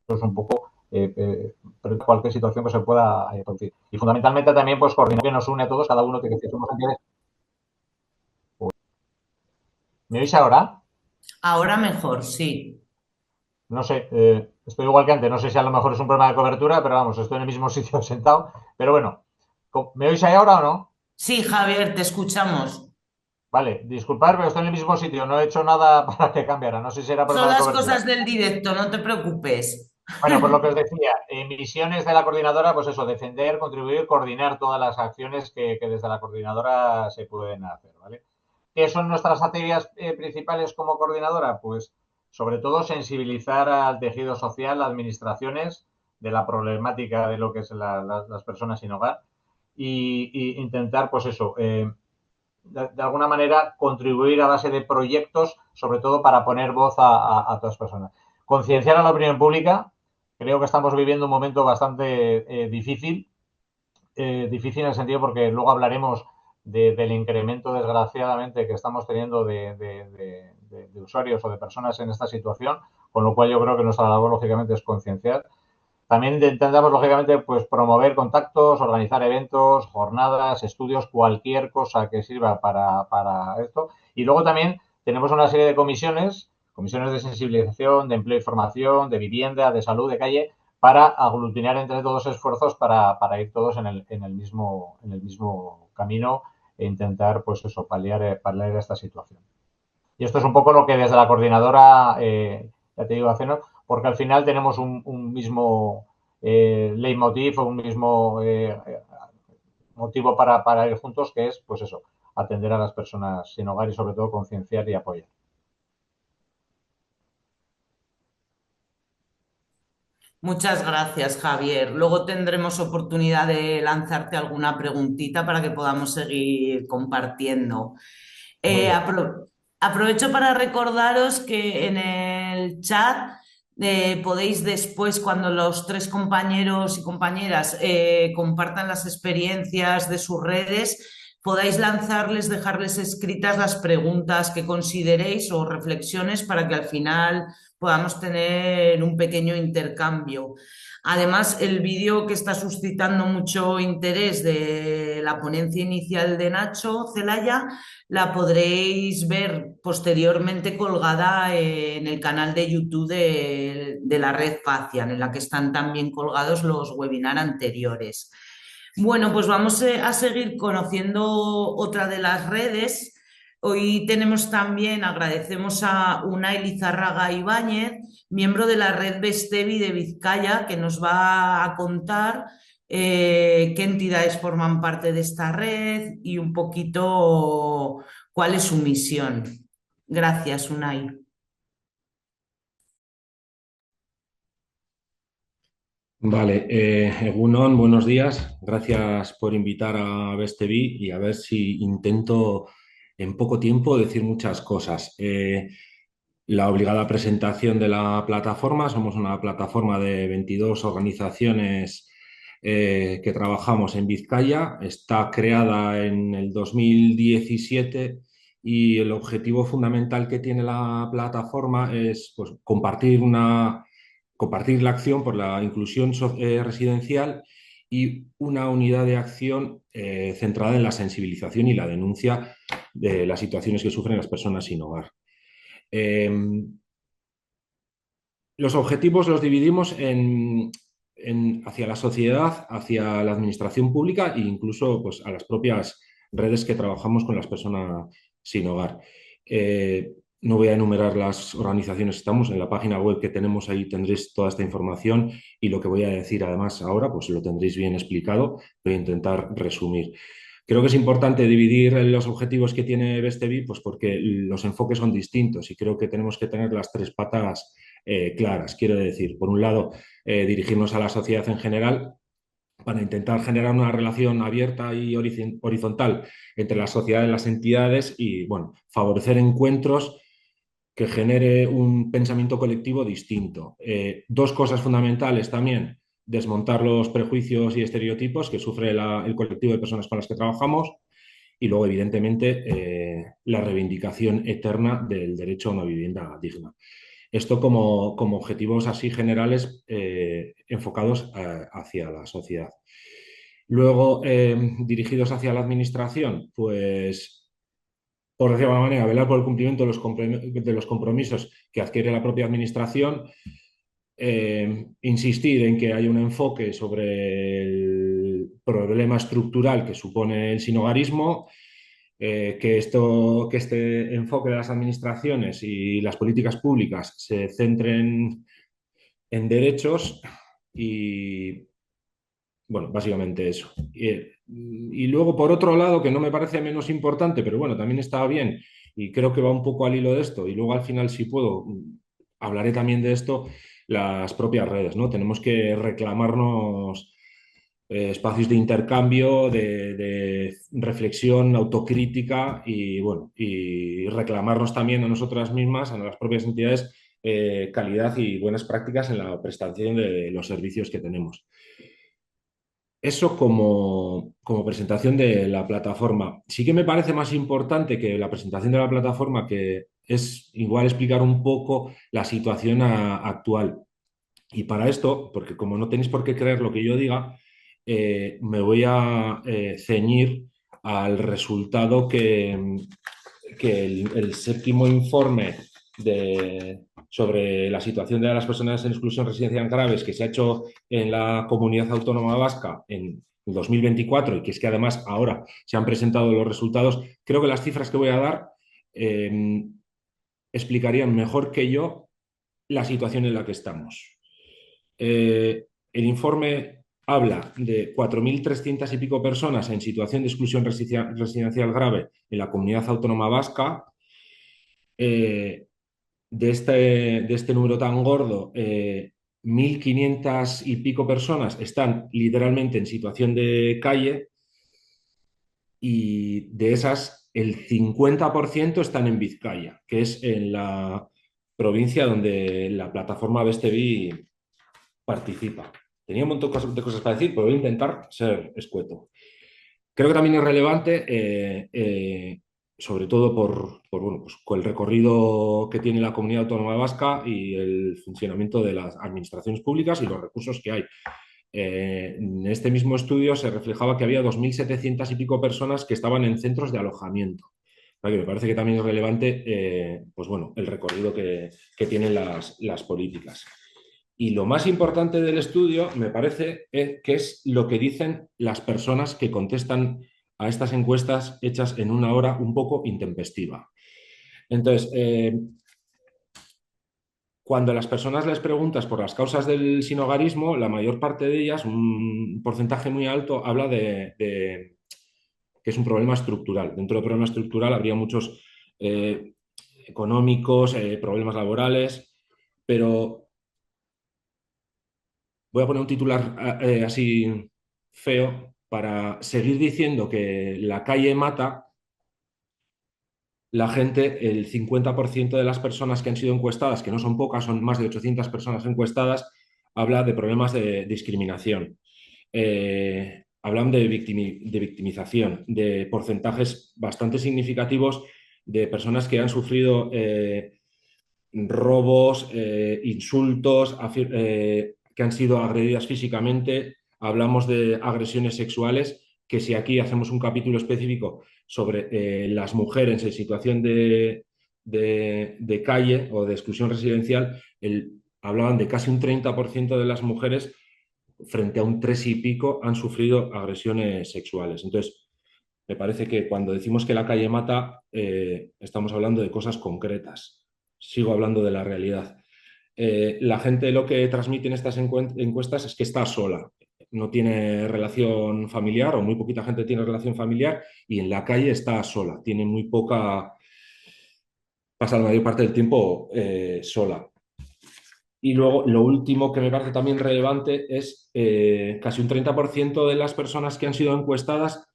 Un poco cualquier situación que se pueda producir. Y fundamentalmente también, pues, coordinar que nos une a todos, cada uno tiene que somos entidades. ¿Me oís ahora? Ahora mejor, sí. No sé, estoy igual que antes, no sé si a lo mejor es un problema de cobertura, pero vamos, estoy en el mismo sitio sentado. Pero bueno, ¿me oís ahí ahora o no? Sí, Javier, te escuchamos. Vale, disculpad, pero estoy en el mismo sitio, no he hecho nada para que cambiara, no sé si era Son problema de las cobertura. cosas del directo, no te preocupes. Bueno, pues lo que os decía, misiones de la coordinadora, pues eso, defender, contribuir, coordinar todas las acciones que desde la coordinadora se pueden hacer, ¿vale? ¿Qué son nuestras actividades principales como coordinadora? Pues sobre todo sensibilizar al tejido social, a administraciones, de la problemática de lo que es las personas sin hogar y intentar, pues eso, de alguna manera contribuir a base de proyectos, sobre todo para poner voz a todas las personas. Concienciar a la opinión pública. Creo que estamos viviendo un momento bastante difícil en el sentido porque luego hablaremos del incremento, desgraciadamente, que estamos teniendo de usuarios o de personas en esta situación, con lo cual yo creo que nuestra labor, lógicamente, es concienciar. También intentamos, lógicamente, pues promover contactos, organizar eventos, jornadas, estudios, cualquier cosa que sirva para esto. Y luego también tenemos una serie de comisiones de sensibilización, de empleo y formación, de vivienda, de salud, de calle, para aglutinar entre todos esfuerzos para ir todos en el mismo camino e intentar, pues eso, paliar esta situación. Y esto es un poco lo que desde la coordinadora, ya te digo, hacemos, porque al final tenemos un mismo leitmotiv o un mismo motivo para ir juntos, que es, pues eso, atender a las personas sin hogar y sobre todo concienciar y apoyar. Muchas gracias, Javier. Luego tendremos oportunidad de lanzarte alguna preguntita para que podamos seguir compartiendo. Muy bien. Aprovecho para recordaros que en el chat podéis después, cuando los tres compañeros y compañeras compartan las experiencias de sus redes, podáis lanzarles, dejarles escritas las preguntas que consideréis o reflexiones para que al final podamos tener un pequeño intercambio. Además, el vídeo que está suscitando mucho interés de la ponencia inicial de Nacho Celaya la podréis ver posteriormente colgada en el canal de YouTube de la red Facian, en la que están también colgados los webinars anteriores. Bueno, pues vamos a seguir conociendo otra de las redes. Hoy tenemos también, agradecemos a Unai Lizarraga Ibáñez, miembro de la red Bestevi de Vizcaya, que nos va a contar qué entidades forman parte de esta red y un poquito cuál es su misión. Gracias, Unai. Vale, Egunon, buenos días. Gracias por invitar a Bestevi y a ver si intento en poco tiempo decir muchas cosas. La obligada presentación de la plataforma. Somos una plataforma de 22 organizaciones que trabajamos en Vizcaya. Está creada en el 2017 y el objetivo fundamental que tiene la plataforma es pues, compartir la acción por la inclusión residencial y una unidad de acción centrada en la sensibilización y la denuncia de las situaciones que sufren las personas sin hogar. Los objetivos los dividimos hacia la sociedad, hacia la administración pública e incluso pues, a las propias redes que trabajamos con las personas sin hogar. No voy a enumerar las organizaciones que estamos, en la página web que tenemos ahí tendréis toda esta información y lo que voy a decir además ahora pues lo tendréis bien explicado, voy a intentar resumir. Creo que es importante dividir los objetivos que tiene BestEBI pues porque los enfoques son distintos y creo que tenemos que tener las tres patas claras. Quiero decir, por un lado, dirigirnos a la sociedad en general para intentar generar una relación abierta y horizontal entre la sociedad y las entidades y, bueno, favorecer encuentros que genere un pensamiento colectivo distinto. Dos cosas fundamentales también, desmontar los prejuicios y estereotipos que sufre el colectivo de personas con las que trabajamos y luego, evidentemente, la reivindicación eterna del derecho a una vivienda digna. Esto como objetivos así generales enfocados hacia la sociedad. Luego, dirigidos hacia la administración, pues, por decirlo de alguna manera, velar por el cumplimiento de los compromisos que adquiere la propia administración, insistir en que hay un enfoque sobre el problema estructural que supone el sinhogarismo, que este enfoque de las administraciones y las políticas públicas se centren en derechos y, bueno, básicamente eso. Y luego, por otro lado, que no me parece menos importante, pero bueno, también está bien y creo que va un poco al hilo de esto y luego al final, si puedo, hablaré también de esto, las propias redes, ¿no? Tenemos que reclamarnos espacios de intercambio, de reflexión, autocrítica y, bueno, y reclamarnos también a nosotras mismas, a las propias entidades, calidad y buenas prácticas en la prestación de los servicios que tenemos. Eso como presentación de la plataforma. Sí que me parece más importante que la presentación de la plataforma, que es igual explicar un poco la situación actual. Y para esto, porque como no tenéis por qué creer lo que yo diga, me voy a ceñir al resultado que el séptimo informe sobre la situación de las personas en exclusión residencial graves que se ha hecho en la Comunidad Autónoma Vasca en 2024 y que es que además ahora se han presentado los resultados, creo que las cifras que voy a dar explicarían mejor que yo la situación en la que estamos. El informe habla de 4.300 y pico personas en situación de exclusión residencial grave en la Comunidad Autónoma Vasca. De este número tan gordo, 1.500 y pico personas están literalmente en situación de calle y de esas el 50% están en Vizcaya, que es en la provincia donde la plataforma BestEBI participa. Tenía un montón de cosas para decir, pero voy a intentar ser escueto. Creo que también es relevante, sobre todo bueno, pues, con el recorrido que tiene la Comunidad Autónoma Vasca y el funcionamiento de las administraciones públicas y los recursos que hay. En este mismo estudio se reflejaba que había 2.700 y pico personas que estaban en centros de alojamiento. Que me parece que también es relevante pues bueno, el recorrido que tienen las políticas. Y lo más importante del estudio, me parece, que es lo que dicen las personas que contestan a estas encuestas hechas en una hora un poco intempestiva. Entonces, cuando a las personas les preguntas por las causas del sinhogarismo, la mayor parte de ellas, un porcentaje muy alto, habla de que es un problema estructural. Dentro del problema estructural habría muchos económicos, problemas laborales, pero voy a poner un titular así feo para seguir diciendo que la calle mata. La gente, el 50% de las personas que han sido encuestadas, que no son pocas, son más de 800 personas encuestadas, habla de problemas de discriminación. hablan de victimización, de porcentajes bastante significativos de personas que han sufrido robos, insultos, que han sido agredidas físicamente. Hablamos de agresiones sexuales, que si aquí hacemos un capítulo específico sobre las mujeres en situación de calle o de exclusión residencial, hablaban de casi un 30% de las mujeres frente a un 3 y pico han sufrido agresiones sexuales. Entonces, me parece que cuando decimos que la calle mata, estamos hablando de cosas concretas. Sigo hablando de la realidad. La gente lo que transmite en estas encuestas es que está sola, no tiene relación familiar o muy poquita gente tiene relación familiar y en la calle está sola, tiene muy poca, pasa la mayor parte del tiempo sola. Y luego, lo último que me parece también relevante es casi un 30% de las personas que han sido encuestadas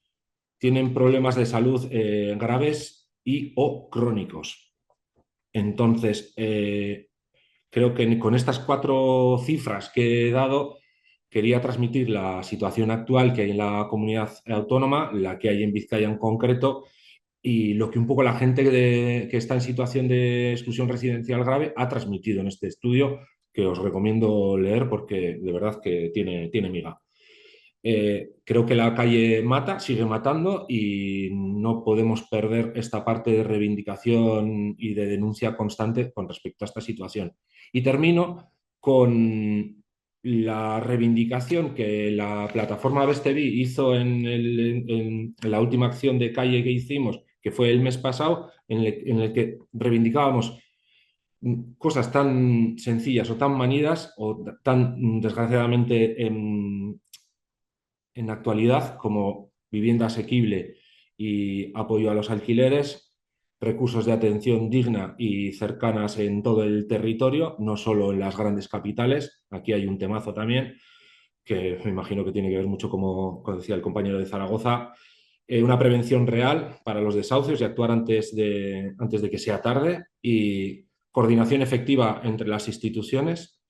tienen problemas de salud graves y o crónicos. Entonces, creo que con estas 4 cifras que he dado, quería transmitir la situación actual que hay en la comunidad autónoma, la que hay en Vizcaya en concreto, y lo que un poco la gente que está en situación de exclusión residencial grave ha transmitido en este estudio, que os recomiendo leer porque de verdad que tiene miga. Creo que la calle mata, sigue matando y no podemos perder esta parte de reivindicación y de denuncia constante con respecto a esta situación. Y termino con la reivindicación que la plataforma Bestevi hizo en la última acción de calle que hicimos, que fue el mes pasado, en el que reivindicábamos cosas tan sencillas o tan manidas o tan desgraciadamente en la actualidad como vivienda asequible y apoyo a los alquileres, recursos de atención digna y cercanas en todo el territorio, no solo en las grandes capitales. Aquí hay un temazo también que me imagino que tiene que ver mucho, como decía el compañero de Zaragoza, una prevención real para los desahucios y actuar antes de que sea tarde, y coordinación efectiva entre las instituciones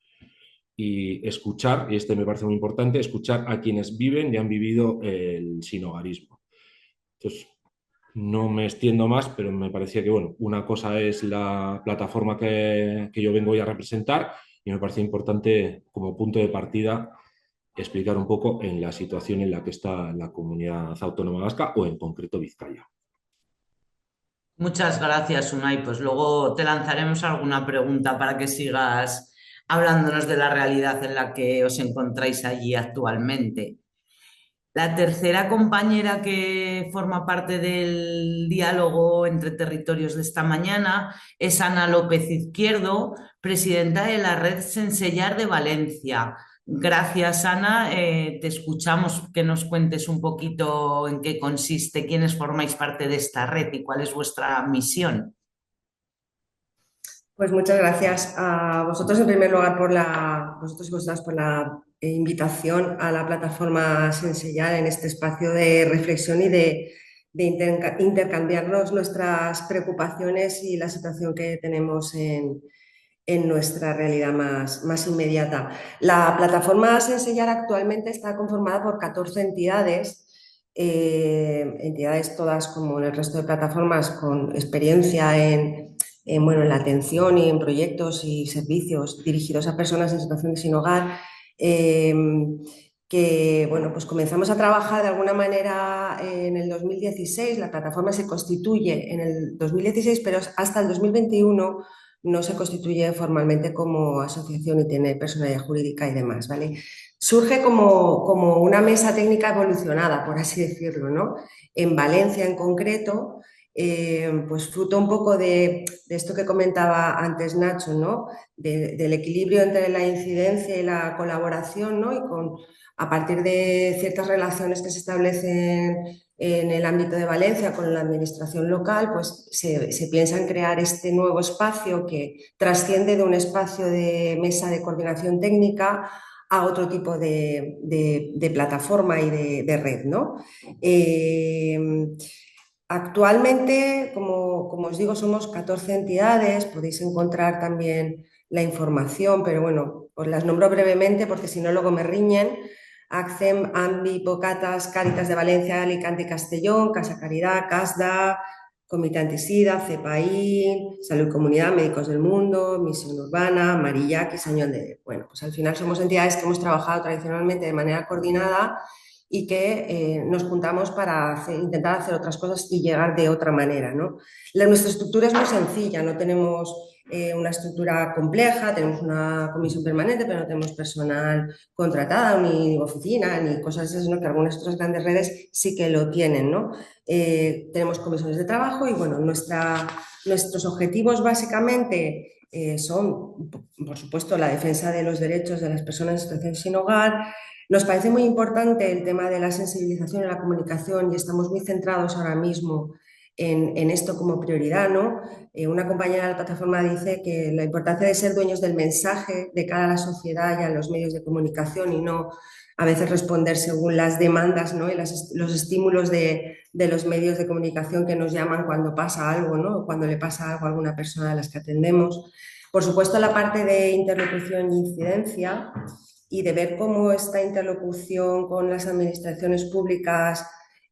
y escuchar, y este me parece muy importante, escuchar a quienes viven y han vivido el sinhogarismo. Entonces, no me extiendo más, pero me parecía que, bueno, una cosa es la plataforma que yo vengo hoy a representar y me parece importante como punto de partida explicar un poco en la situación en la que está la comunidad autónoma vasca o en concreto Vizcaya. Muchas gracias, Unai. Pues luego te lanzaremos alguna pregunta para que sigas hablándonos de la realidad en la que os encontráis allí actualmente. La tercera compañera que forma parte del diálogo entre territorios de esta mañana es Ana López Izquierdo, presidenta de la Red Sensellar de Valencia. Gracias, Ana. Te escuchamos que nos cuentes un poquito en qué consiste, quiénes formáis parte de esta red y cuál es vuestra misión. Pues muchas gracias a vosotros en primer lugar vosotros y vosotras por la invitación a la plataforma Sensellar en este espacio de reflexión y de intercambiarnos nuestras preocupaciones y la situación que tenemos en nuestra realidad más inmediata. La plataforma Sensellar actualmente está conformada por 14 entidades, entidades todas como en el resto de plataformas con experiencia en la atención y en proyectos y servicios dirigidos a personas en situación de sin hogar, que pues comenzamos a trabajar de alguna manera en el 2016. La plataforma se constituye en el 2016, pero hasta el 2021 no se constituye formalmente como asociación y tiene personalidad jurídica y demás, ¿vale? Surge como una mesa técnica evolucionada, por así decirlo, ¿no? En Valencia en concreto, pues fruto un poco de esto que comentaba antes Nacho, ¿no? Del equilibrio entre la incidencia y la colaboración, ¿no? Y a partir de ciertas relaciones que se establecen en el ámbito de Valencia con la administración local, pues se piensa en crear este nuevo espacio que trasciende de un espacio de mesa de coordinación técnica a otro tipo de plataforma y de red, ¿no? Actualmente, como os digo, somos 14 entidades, podéis encontrar también la información, pero bueno, os las nombro brevemente porque si no luego me riñen. ACCEM, AMBI, Pocatas, Cáritas de Valencia, Alicante y Castellón, Casa Caridad, CASDA, Comité Antisida, CEPAI, Salud y Comunidad, Médicos del Mundo, Misión Urbana, Marillac y Sañón de... Bueno, pues al final somos entidades que hemos trabajado tradicionalmente de manera coordinada y que nos juntamos para intentar hacer otras cosas y llegar de otra manera, ¿no? Nuestra estructura es muy sencilla, no tenemos una estructura compleja, tenemos una comisión permanente, pero no tenemos personal contratado, ni oficina, ni cosas así, sino que algunas otras grandes redes sí que lo tienen, ¿no? Tenemos comisiones de trabajo y, bueno, nuestros objetivos básicamente son, por supuesto, la defensa de los derechos de las personas en situación sin hogar. Nos parece muy importante el tema de la sensibilización y la comunicación y estamos muy centrados ahora mismo en esto como prioridad, ¿no? Una compañera de la plataforma dice que la importancia de ser dueños del mensaje de cara a la sociedad y a los medios de comunicación y no a veces responder según las demandas, ¿no? Y los estímulos de los medios de comunicación que nos llaman cuando pasa algo, ¿no? Cuando le pasa algo a alguna persona a las que atendemos. Por supuesto, la parte de interlocución y incidencia y de ver cómo esta interlocución con las administraciones públicas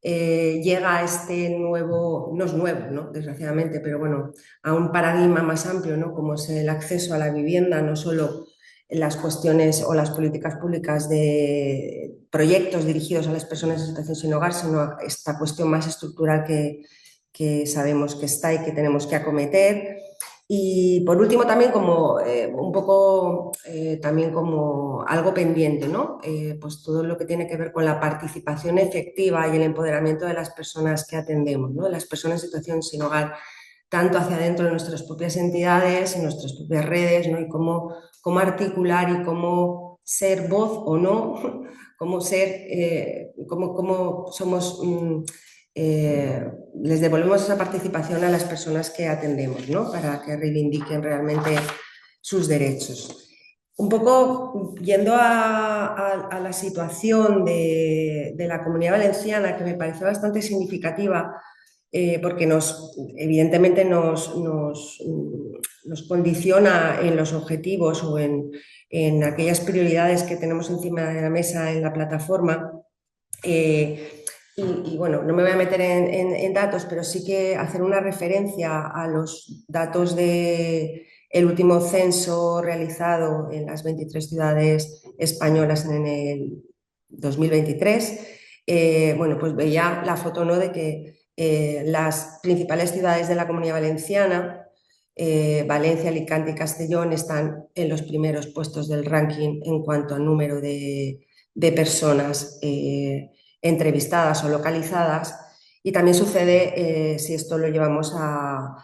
llega a este nuevo, no es nuevo, ¿no? Desgraciadamente, pero bueno, a un paradigma más amplio, ¿no? Como es el acceso a la vivienda, no solo las cuestiones o las políticas públicas de proyectos dirigidos a las personas en situación sin hogar, sino esta cuestión más estructural que sabemos que está y que tenemos que acometer. Y por último también como un poco también como algo pendiente, ¿no? Pues todo lo que tiene que ver con la participación efectiva y el empoderamiento de las personas que atendemos, ¿no? Las personas en situación sin hogar, tanto hacia adentro de nuestras propias entidades, en nuestras propias redes, ¿no? Y cómo articular y cómo ser voz o no, cómo ser, cómo somos... les devolvemos esa participación a las personas que atendemos, ¿no? Para que reivindiquen realmente sus derechos. Un poco yendo a la situación de la Comunidad Valenciana, que me parece bastante significativa, porque evidentemente nos condiciona en los objetivos o en aquellas prioridades que tenemos encima de la mesa en la plataforma. Y bueno, no me voy a meter en datos, pero sí que hacer una referencia a los datos del último censo realizado en las 23 ciudades españolas en el 2023. Bueno, pues veía la foto, ¿no? De que las principales ciudades de la Comunidad Valenciana, Valencia, Alicante y Castellón, están en los primeros puestos del ranking en cuanto al número de personas entrevistadas o localizadas, y también sucede si esto lo llevamos a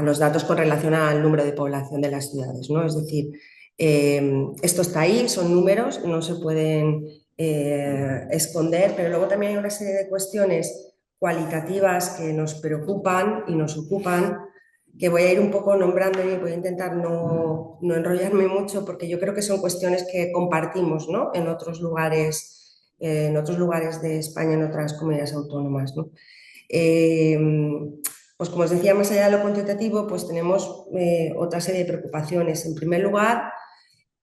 los datos con relación al número de población de las ciudades, ¿no? Es decir, esto está ahí, son números, no se pueden esconder, pero luego también hay una serie de cuestiones cualitativas que nos preocupan y nos ocupan, que voy a ir un poco nombrando y voy a intentar no enrollarme mucho, porque yo creo que son cuestiones que compartimos, ¿no? En otros lugares de España, en otras comunidades autónomas, ¿no? Pues como os decía, más allá de lo cuantitativo, pues tenemos otra serie de preocupaciones. En primer lugar,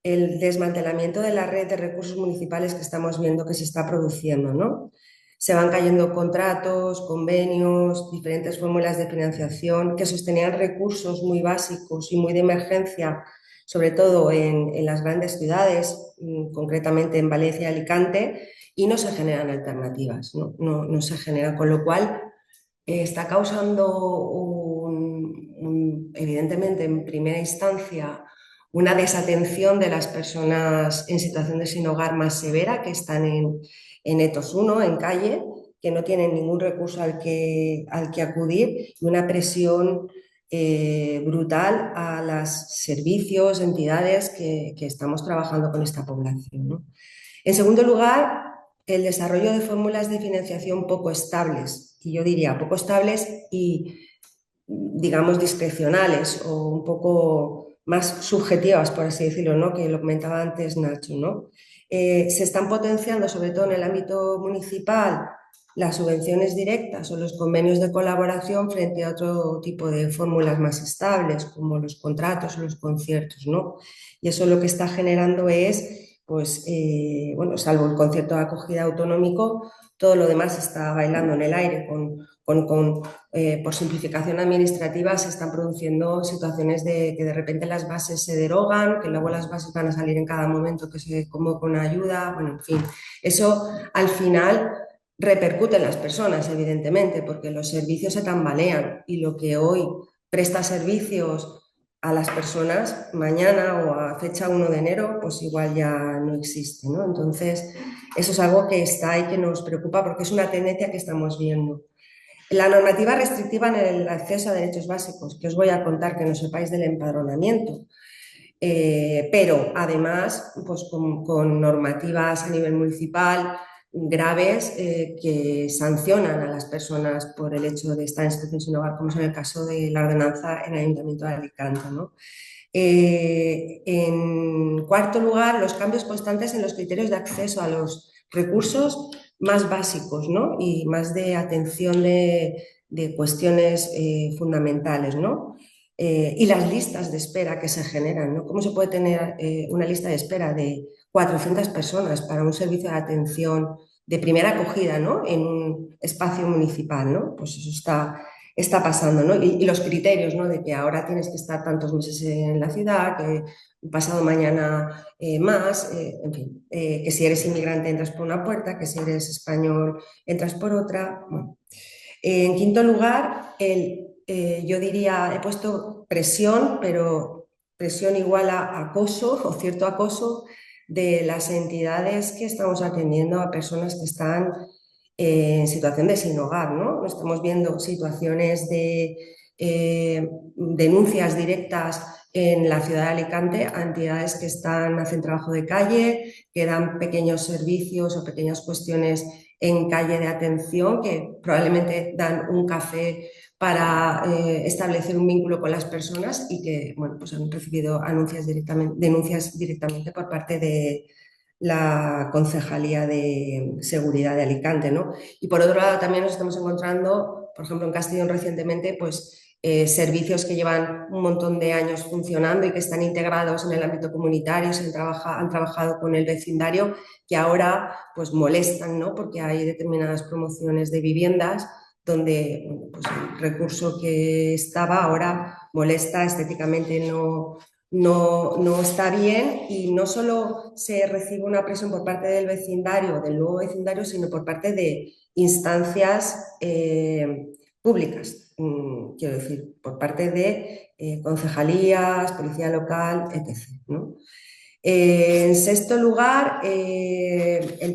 el desmantelamiento de la red de recursos municipales que estamos viendo que se está produciendo, ¿no? Se van cayendo contratos, convenios, diferentes fórmulas de financiación que sostenían recursos muy básicos y muy de emergencia, sobre todo en las grandes ciudades, concretamente en Valencia y Alicante, y no se generan alternativas, no se generan, con lo cual está causando evidentemente en primera instancia una desatención de las personas en situación de sin hogar más severa, que están en Etos 1, en calle, que no tienen ningún recurso al que acudir, y una presión brutal a los servicios, entidades que estamos trabajando con esta población, ¿no? En segundo lugar, el desarrollo de fórmulas de financiación poco estables, y yo diría poco estables y, digamos, discrecionales o un poco más subjetivas, por así decirlo, ¿no? Que lo comentaba antes Nacho, ¿no? Se están potenciando, sobre todo en el ámbito municipal, las subvenciones directas o los convenios de colaboración frente a otro tipo de fórmulas más estables, como los contratos o los conciertos, ¿no? Y eso lo que está generando es pues, bueno, salvo el concierto de acogida autonómico, todo lo demás está bailando en el aire. Por simplificación administrativa se están produciendo situaciones de que de repente las bases se derogan, que luego las bases van a salir en cada momento que se convoca una ayuda, bueno, en fin. Eso al final repercute en las personas, evidentemente, porque los servicios se tambalean y lo que hoy presta servicios a las personas, mañana o a fecha 1 de enero, pues igual ya no existe, ¿no? Entonces, eso es algo que está y que nos preocupa porque es una tendencia que estamos viendo. La normativa restrictiva en el acceso a derechos básicos, que os voy a contar que no sepáis del empadronamiento, pero además pues con normativas a nivel municipal graves que sancionan a las personas por el hecho de estar en situación sin hogar, como es en el caso de la ordenanza en el Ayuntamiento de Alicante, ¿no? En cuarto lugar, los cambios constantes en los criterios de acceso a los recursos más básicos, ¿no? Y más de atención de cuestiones fundamentales, ¿no? Y las listas de espera que se generan, ¿no? ¿Cómo se puede tener una lista de espera de 400 personas para un servicio de atención de primera acogida, ¿no? En un espacio municipal, ¿no? Pues eso está pasando, ¿no? Y los criterios, ¿no? De que ahora tienes que estar tantos meses en la ciudad, que pasado mañana más, en fin, que si eres inmigrante entras por una puerta, que si eres español entras por otra. Bueno. En quinto lugar, yo diría, he puesto presión, pero presión igual a acoso o cierto acoso de las entidades que estamos atendiendo a personas que están en situación de sin hogar, ¿no? Estamos viendo situaciones de denuncias directas en la ciudad de Alicante a entidades que hacen trabajo de calle, que dan pequeños servicios o pequeñas cuestiones en calle de atención, que probablemente dan un café para establecer un vínculo con las personas y que, bueno, pues han recibido denuncias directamente por parte de la Concejalía de Seguridad de Alicante, ¿no? Y por otro lado también nos estamos encontrando, por ejemplo en Castellón recientemente, pues servicios que llevan un montón de años funcionando y que están integrados en el ámbito comunitario, han trabajado con el vecindario, que ahora pues molestan, ¿no? Porque hay determinadas promociones de viviendas donde pues, el recurso que estaba ahora molesta, estéticamente no está bien, y no solo se recibe una presión por parte del vecindario, del nuevo vecindario, sino por parte de instancias públicas, quiero decir, por parte de concejalías, policía local, etc., ¿no? En sexto lugar, el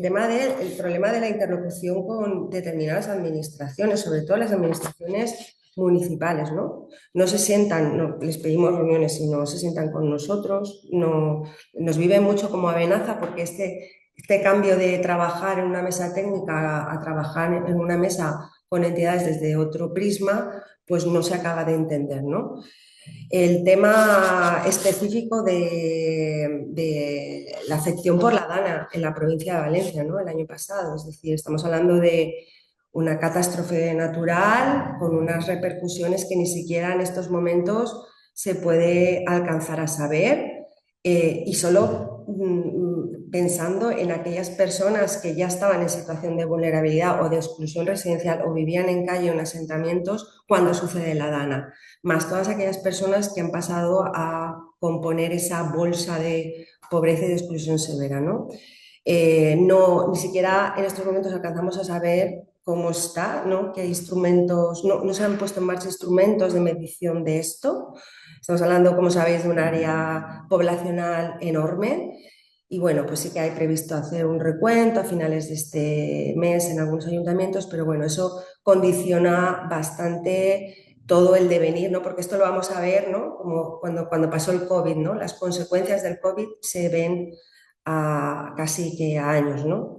problema de la interlocución con determinadas administraciones, sobre todo las administraciones municipales, ¿no? No se sientan, no, les pedimos reuniones y no se sientan con nosotros, nos viven mucho como amenaza, porque este cambio de trabajar en una mesa técnica a trabajar en una mesa con entidades desde otro prisma, pues no se acaba de entender, ¿no? El tema específico de la afección por la DANA en la provincia de Valencia, ¿no? El año pasado, es decir, estamos hablando de una catástrofe natural con unas repercusiones que ni siquiera en estos momentos se puede alcanzar a saber, y solo pensando en aquellas personas que ya estaban en situación de vulnerabilidad o de exclusión residencial o vivían en calle o en asentamientos cuando sucede la DANA, más todas aquellas personas que han pasado a componer esa bolsa de pobreza y de exclusión severa, ¿no? Ni siquiera en estos momentos alcanzamos a saber cómo está, ¿no? Qué instrumentos, no se han puesto en marcha instrumentos de medición de esto. Estamos hablando, como sabéis, de un área poblacional enorme. Y bueno, pues sí que hay previsto hacer un recuento a finales de este mes en algunos ayuntamientos, pero bueno, eso condiciona bastante todo el devenir, ¿no? Porque esto lo vamos a ver, ¿no? Como cuando pasó el COVID, ¿no? Las consecuencias del COVID se ven casi que a años, ¿no?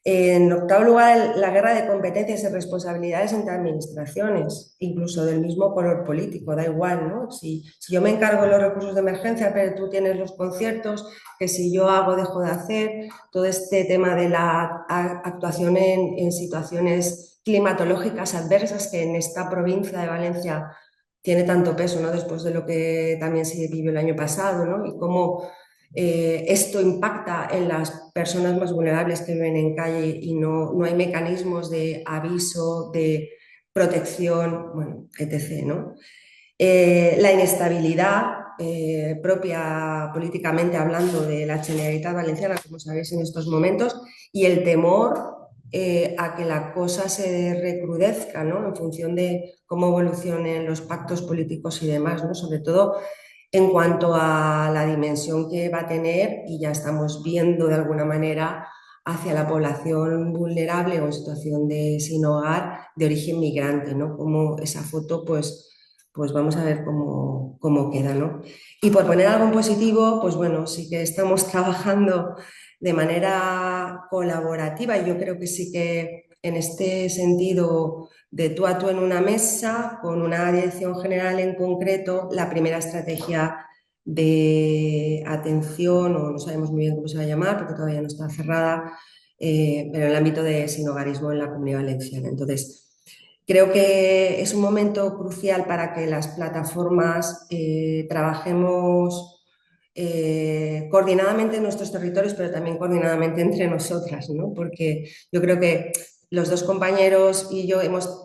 En octavo lugar, la guerra de competencias y responsabilidades entre administraciones, incluso del mismo color político, da igual, ¿no? Si yo me encargo de los recursos de emergencia, pero tú tienes los conciertos, que si yo hago, dejo de hacer, todo este tema de la actuación en situaciones climatológicas adversas, que en esta provincia de Valencia tiene tanto peso, ¿no? Después de lo que también se vivió el año pasado, ¿no? Y cómo esto impacta en las personas más vulnerables que viven en calle y no hay mecanismos de aviso, de protección, bueno, etc., ¿no? La inestabilidad propia políticamente hablando de la Generalitat Valenciana, como sabéis en estos momentos, y el temor a que la cosa se recrudezca, ¿no? En función de cómo evolucionen los pactos políticos y demás, ¿no? Sobre todo en cuanto a la dimensión que va a tener, y ya estamos viendo de alguna manera hacia la población vulnerable o en situación de sin hogar de origen migrante, ¿no? Como esa foto, pues vamos a ver cómo queda, ¿no? Y por poner algo en positivo, pues bueno, sí que estamos trabajando de manera colaborativa y yo creo que sí que en este sentido de tú a tú en una mesa con una dirección general en concreto, la primera estrategia de atención, o no sabemos muy bien cómo se va a llamar porque todavía no está cerrada, pero en el ámbito de sinhogarismo en la Comunidad Valenciana. Entonces, creo que es un momento crucial para que las plataformas trabajemos coordinadamente en nuestros territorios, pero también coordinadamente entre nosotras, ¿no? Porque yo creo que los dos compañeros y yo hemos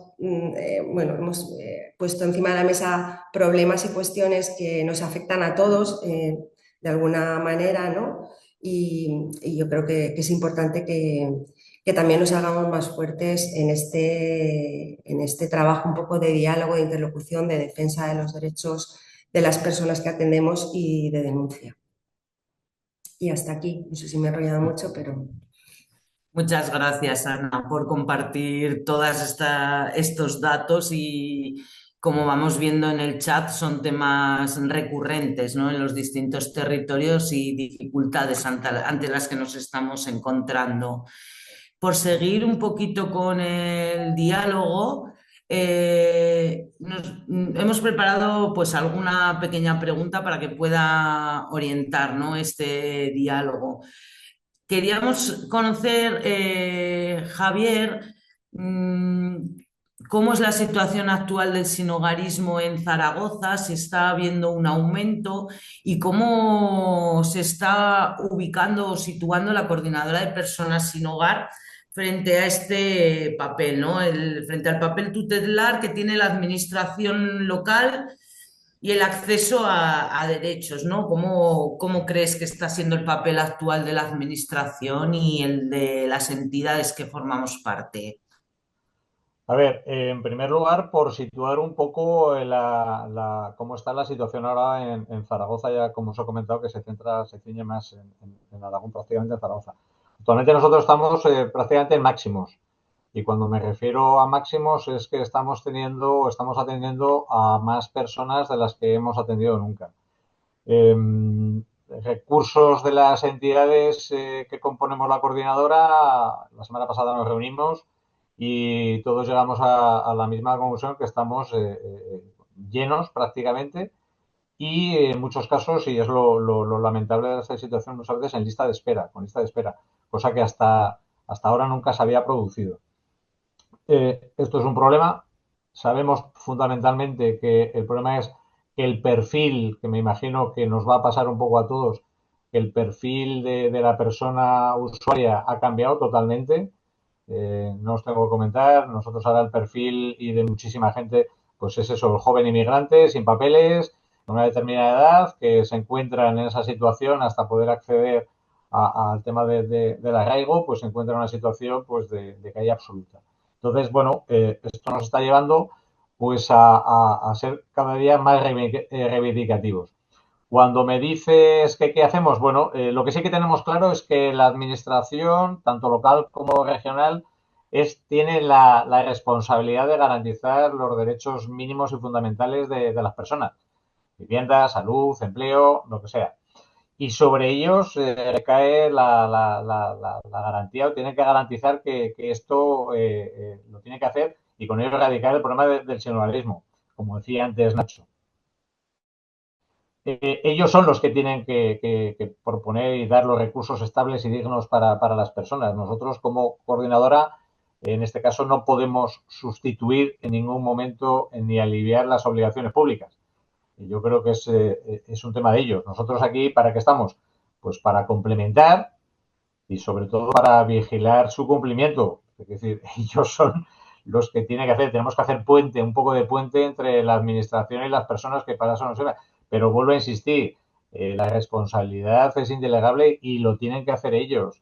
puesto encima de la mesa problemas y cuestiones que nos afectan a todos de alguna manera, ¿no? Y yo creo que es importante que también nos hagamos más fuertes en este trabajo un poco de diálogo, de interlocución, de defensa de los derechos de las personas que atendemos y de denuncia. Y hasta aquí, no sé si me he enrollado mucho, pero... Muchas gracias, Ana, por compartir todos estos datos y como vamos viendo en el chat son temas recurrentes, ¿no? En los distintos territorios y dificultades ante las que nos estamos encontrando. Por seguir un poquito con el diálogo, hemos preparado pues alguna pequeña pregunta para que pueda orientar, ¿no? Este diálogo. Queríamos conocer, Javier, cómo es la situación actual del sinhogarismo en Zaragoza, si está habiendo un aumento y cómo se está ubicando o situando la coordinadora de personas sin hogar frente a este papel, ¿no? Frente al papel tutelar que tiene la administración local y el acceso a derechos, ¿no? ¿Cómo crees que está siendo el papel actual de la administración y el de las entidades que formamos parte? A ver, en primer lugar, por situar un poco cómo está la situación ahora en Zaragoza, ya como os he comentado, que se ciñe más en Aragón, prácticamente en Zaragoza. Actualmente nosotros estamos prácticamente en máximos. Y cuando me refiero a máximos es que estamos atendiendo a más personas de las que hemos atendido nunca. Recursos de las entidades que componemos la coordinadora, la semana pasada nos reunimos y todos llegamos a la misma conclusión, que estamos llenos prácticamente y en muchos casos, y es lo lamentable de esta situación, muchas veces con lista de espera, cosa que hasta ahora nunca se había producido. Esto es un problema. Sabemos fundamentalmente que el problema es que el perfil, que me imagino que nos va a pasar un poco a todos, que el perfil de la persona usuaria ha cambiado totalmente. No os tengo que comentar, nosotros ahora el perfil y de muchísima gente, pues es eso, el joven inmigrante sin papeles, de una determinada edad, que se encuentran en esa situación hasta poder acceder al tema del arraigo, pues se encuentra en una situación pues de calle absoluta. Entonces, bueno, esto nos está llevando pues a ser cada día más reivindicativos. Cuando me dices que qué hacemos, bueno, lo que sí que tenemos claro es que la administración, tanto local como regional, tiene la responsabilidad de garantizar los derechos mínimos y fundamentales de las personas. Vivienda, salud, empleo, lo que sea. Y sobre ellos recae la garantía, o tiene que garantizar que esto lo tiene que hacer, y con ello erradicar el problema del sinhogarismo, como decía antes Nacho. Ellos son los que tienen que proponer y dar los recursos estables y dignos para las personas. Nosotros, como coordinadora, en este caso no podemos sustituir en ningún momento ni aliviar las obligaciones públicas. Y yo creo que es un tema de ellos. Nosotros aquí, ¿para qué estamos? pues para complementar y sobre todo para vigilar su cumplimiento. Es decir, ellos son los que tienen que hacer, tenemos que hacer puente, un poco de puente entre la administración y las personas que para eso nos sirven. Pero vuelvo a insistir, la responsabilidad es indelegable y lo tienen que hacer ellos.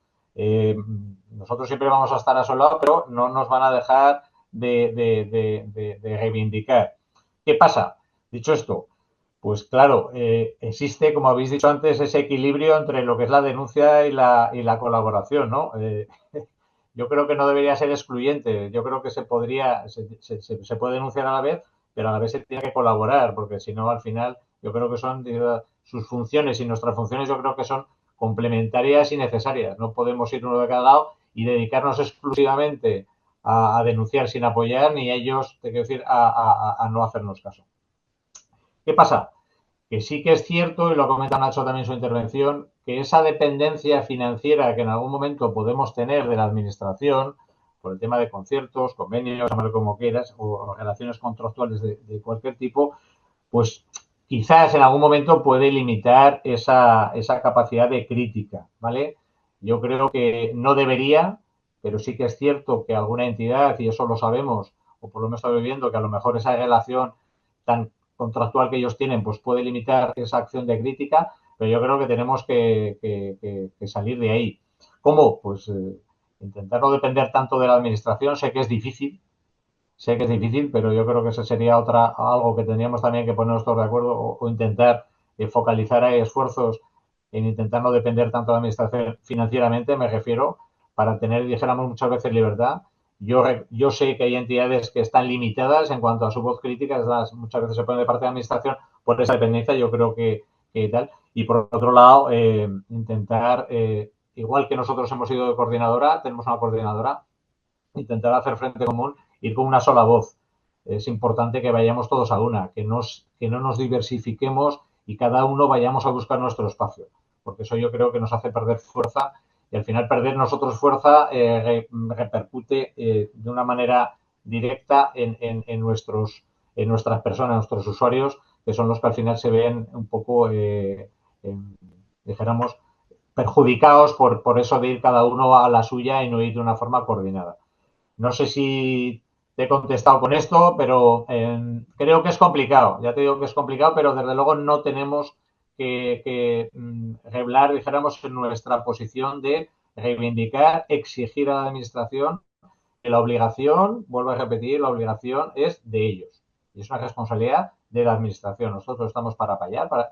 Nosotros siempre vamos a estar a su lado, pero no nos van a dejar de reivindicar. ¿Qué pasa? Dicho esto, pues claro, existe, como habéis dicho antes, ese equilibrio entre lo que es la denuncia y la colaboración, ¿no? Yo creo que no debería ser excluyente. Yo creo que se puede denunciar a la vez, pero a la vez se tiene que colaborar, porque si no, al final, yo creo que son sus funciones y nuestras funciones, yo creo que son complementarias y necesarias. No podemos ir uno de cada lado y dedicarnos exclusivamente a denunciar sin apoyar, ni ellos, te quiero decir, a no hacernos caso. ¿Qué pasa? Que sí que es cierto, y lo ha comentado Nacho también en su intervención, que esa dependencia financiera que en algún momento podemos tener de la administración, por el tema de conciertos, convenios, llamarlo como quieras, o relaciones contractuales de cualquier tipo, pues quizás en algún momento puede limitar esa capacidad de crítica, ¿vale? Yo creo que no debería, pero sí que es cierto que alguna entidad, y eso lo sabemos, o por lo menos estamos viendo que a lo mejor esa relación tan contractual que ellos tienen, pues puede limitar esa acción de crítica, pero yo creo que tenemos que salir de ahí. ¿Cómo? Pues intentar no depender tanto de la administración. Sé que es difícil, pero yo creo que eso sería algo que tendríamos también que ponernos todos de acuerdo o intentar focalizar ahí esfuerzos en intentar no depender tanto de la administración financieramente, me refiero, para tener, dijéramos muchas veces, libertad. Yo sé que hay entidades que están limitadas en cuanto a su voz crítica, muchas veces se ponen de parte de la administración por esa dependencia, yo creo que tal. Y por otro lado, intentar, igual que nosotros hemos ido de coordinadora, tenemos una coordinadora, intentar hacer frente común, ir con una sola voz. Es importante que vayamos todos a una, que no nos diversifiquemos y cada uno vayamos a buscar nuestro espacio, porque eso yo creo que nos hace perder fuerza y al final perder nosotros fuerza repercute de una manera directa en nuestras personas, nuestros usuarios, que son los que al final se ven un poco, dijéramos, perjudicados por eso de ir cada uno a la suya y no ir de una forma coordinada. No sé si te he contestado con esto, pero creo que es complicado. Ya te digo que es complicado, pero desde luego no tenemos que revelar, dijéramos, en nuestra posición de reivindicar, exigir a la administración que la obligación, vuelvo a repetir, la obligación es de ellos. Y es una responsabilidad de la administración. Nosotros estamos para apoyar, para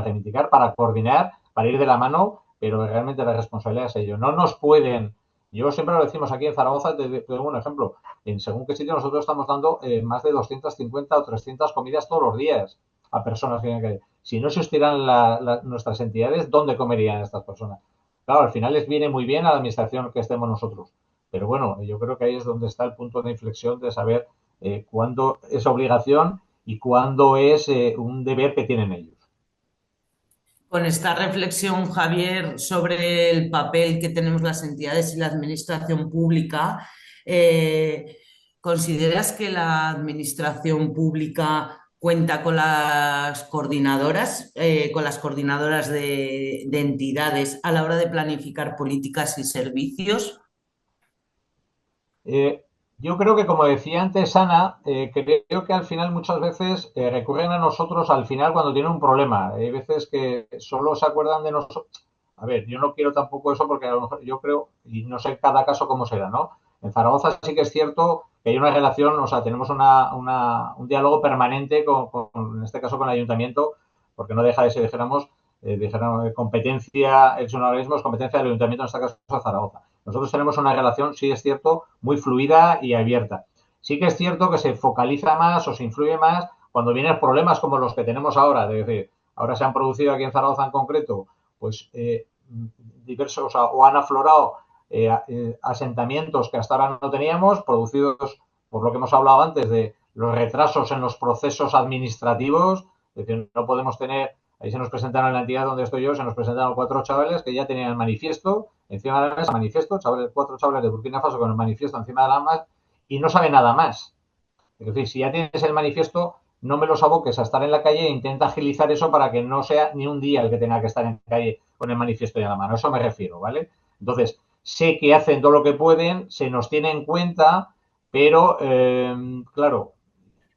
reivindicar, para coordinar, para ir de la mano, pero realmente la responsabilidad es ellos. No nos pueden. Yo siempre lo decimos aquí en Zaragoza, te doy un ejemplo. En según qué sitio nosotros estamos dando más de 250 o 300 comidas todos los días a personas que tienen que ir. Si no existieran nuestras entidades, ¿dónde comerían estas personas? Claro, al final les viene muy bien a la administración que estemos nosotros. Pero bueno, yo creo que ahí es donde está el punto de inflexión de saber cuándo es obligación y cuándo es un deber que tienen ellos. Con esta reflexión, Javier, sobre el papel que tenemos las entidades y la administración pública, eh, ¿consideras que la administración pública cuenta con las coordinadoras de entidades a la hora de planificar políticas y servicios? Eh, yo creo que, como decía antes Ana, creo que al final muchas veces recurren a nosotros al final cuando tienen un problema. Hay veces que solo se acuerdan de nosotros. A ver, yo no quiero tampoco eso porque a lo mejor yo creo, y no sé cada caso cómo será, ¿no? En Zaragoza sí que es cierto que hay una relación, o sea, tenemos un diálogo permanente en este caso con el ayuntamiento, porque no deja de ser, dijéramos, competencia, es un organismo, es competencia del ayuntamiento, en este caso de Zaragoza. Nosotros tenemos una relación, sí es cierto, muy fluida y abierta. Sí que es cierto que se focaliza más o se influye más cuando vienen problemas como los que tenemos ahora. Es decir, ahora se han producido aquí en Zaragoza en concreto, pues diversos o han aflorado asentamientos que hasta ahora no teníamos, producidos por lo que hemos hablado antes de los retrasos en los procesos administrativos. Es decir, no podemos tener. Ahí se nos presentaron en la entidad donde estoy yo, se nos presentaron 4 chavales que ya tenían el manifiesto encima de la mesa, 4 chavales de Burkina Faso con el manifiesto encima de la mesa y no saben nada más. Es decir, si ya tienes el manifiesto, no me los aboques a estar en la calle e intenta agilizar eso para que no sea ni un día el que tenga que estar en la calle con el manifiesto en la mano. A eso me refiero, ¿vale? Entonces, sé que hacen todo lo que pueden, se nos tiene en cuenta, pero, claro,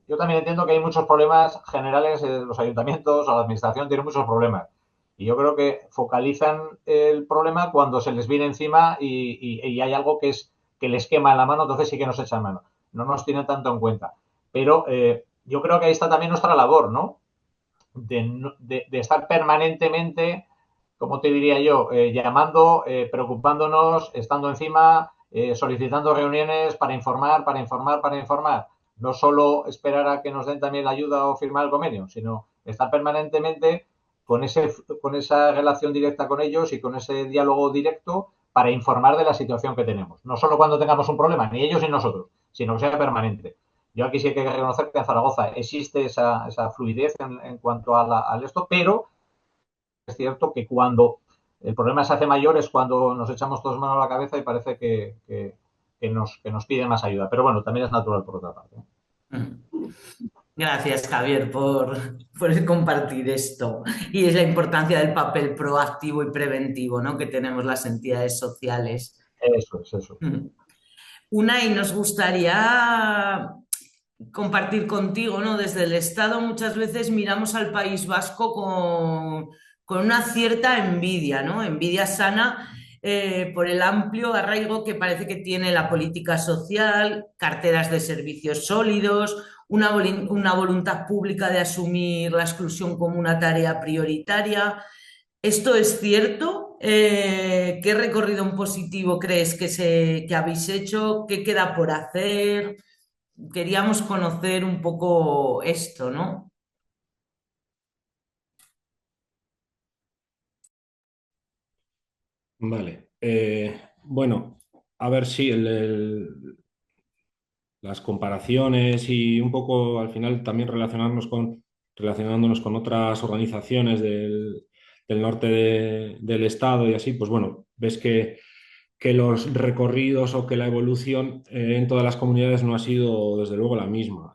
yo también entiendo que hay muchos problemas generales, los ayuntamientos o la administración tienen muchos problemas. Y yo creo que focalizan el problema cuando se les viene encima y hay algo que les quema en la mano, entonces sí que nos echan mano. No nos tienen tanto en cuenta. Pero yo creo que ahí está también nuestra labor, ¿no? De estar permanentemente, como te diría yo, llamando, preocupándonos, estando encima, solicitando reuniones para informar, para informar, para informar. No solo esperar a que nos den también la ayuda o firmar el convenio, sino estar permanentemente con esa relación directa con ellos y con ese diálogo directo para informar de la situación que tenemos. No solo cuando tengamos un problema, ni ellos ni nosotros, sino que sea permanente. Yo aquí sí hay que reconocer que en Zaragoza existe esa fluidez en cuanto al esto, pero es cierto que cuando el problema se hace mayor es cuando nos echamos todos manos a la cabeza y parece que nos piden más ayuda. Pero bueno, también es natural por otra parte. Gracias, Javier, por compartir esto. Y es la importancia del papel proactivo y preventivo, ¿no?, que tenemos las entidades sociales. Eso es, eso. Unai, nos gustaría compartir contigo, ¿no? Desde el Estado muchas veces miramos al País Vasco con una cierta envidia, ¿no? Envidia sana por el amplio arraigo que parece que tiene la política social, carteras de servicios sólidos, una voluntad pública de asumir la exclusión como una tarea prioritaria. ¿Esto es cierto? ¿Qué recorrido en positivo crees que habéis hecho? ¿Qué queda por hacer? Queríamos conocer un poco esto, ¿no? Vale. Bueno, a ver si las comparaciones y un poco al final también relacionándonos con otras organizaciones del norte del estado y así, pues bueno, ves que los recorridos o que la evolución en todas las comunidades no ha sido desde luego la misma.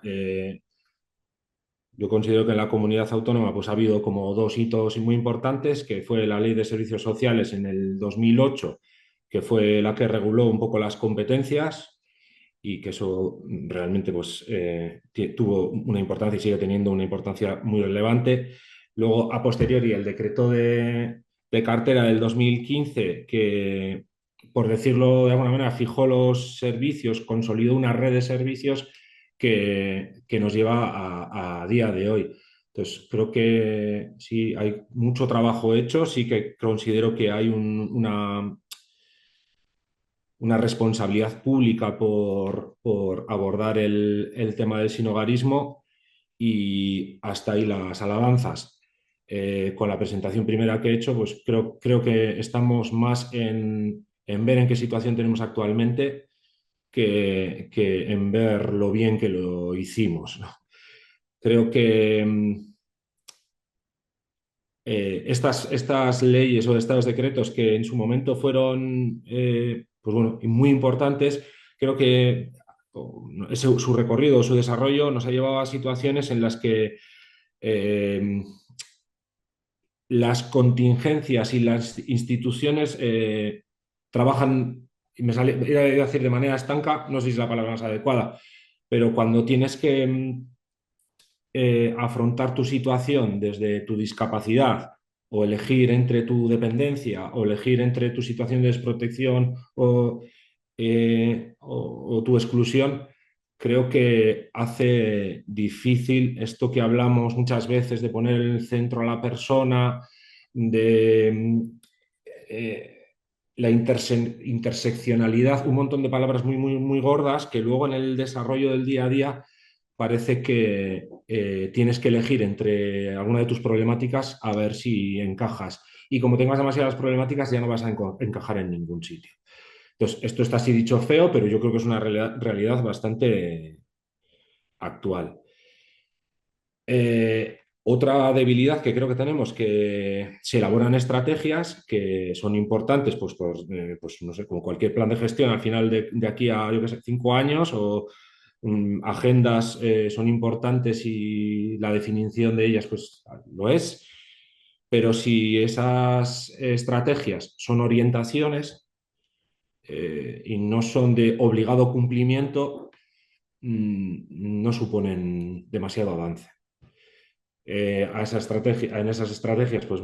Yo considero que en la comunidad autónoma pues ha habido como dos hitos muy importantes, que fue la Ley de Servicios Sociales en el 2008, que fue la que reguló un poco las competencias y que eso realmente pues, tuvo una importancia y sigue teniendo una importancia muy relevante. Luego, a posteriori, el decreto de cartera del 2015, que, por decirlo de alguna manera, fijó los servicios, consolidó una red de servicios que nos lleva a día de hoy. Entonces, creo que sí, hay mucho trabajo hecho, sí que considero que hay una responsabilidad pública por abordar el tema del sinhogarismo y hasta ahí las alabanzas. Con la presentación primera que he hecho, pues creo que estamos más en ver en qué situación tenemos actualmente que en ver lo bien que lo hicimos, ¿no? Creo que estas leyes o estos decretos que en su momento fueron pues bueno, muy importantes, creo que su recorrido, su desarrollo nos ha llevado a situaciones en las que las contingencias y las instituciones trabajan, y me sale, iba a decir de manera estanca, no sé si es la palabra más adecuada, pero cuando tienes que afrontar tu situación desde tu discapacidad o elegir entre tu dependencia o elegir entre tu situación de desprotección o tu exclusión, creo que hace difícil esto que hablamos muchas veces de poner en el centro a la persona, de la interseccionalidad, un montón de palabras muy, muy, muy gordas que luego en el desarrollo del día a día parece que tienes que elegir entre alguna de tus problemáticas a ver si encajas. Y como tengas demasiadas problemáticas, ya no vas a encajar en ningún sitio. Entonces, esto está así dicho feo, pero yo creo que es una realidad bastante actual. Otra debilidad que creo que tenemos, que se elaboran estrategias que son importantes, pues no sé, como cualquier plan de gestión al final de aquí a, yo qué sé, 5 años agendas son importantes y la definición de ellas pues lo es, pero si esas estrategias son orientaciones y no son de obligado cumplimiento, no suponen demasiado avance. En esas estrategias, pues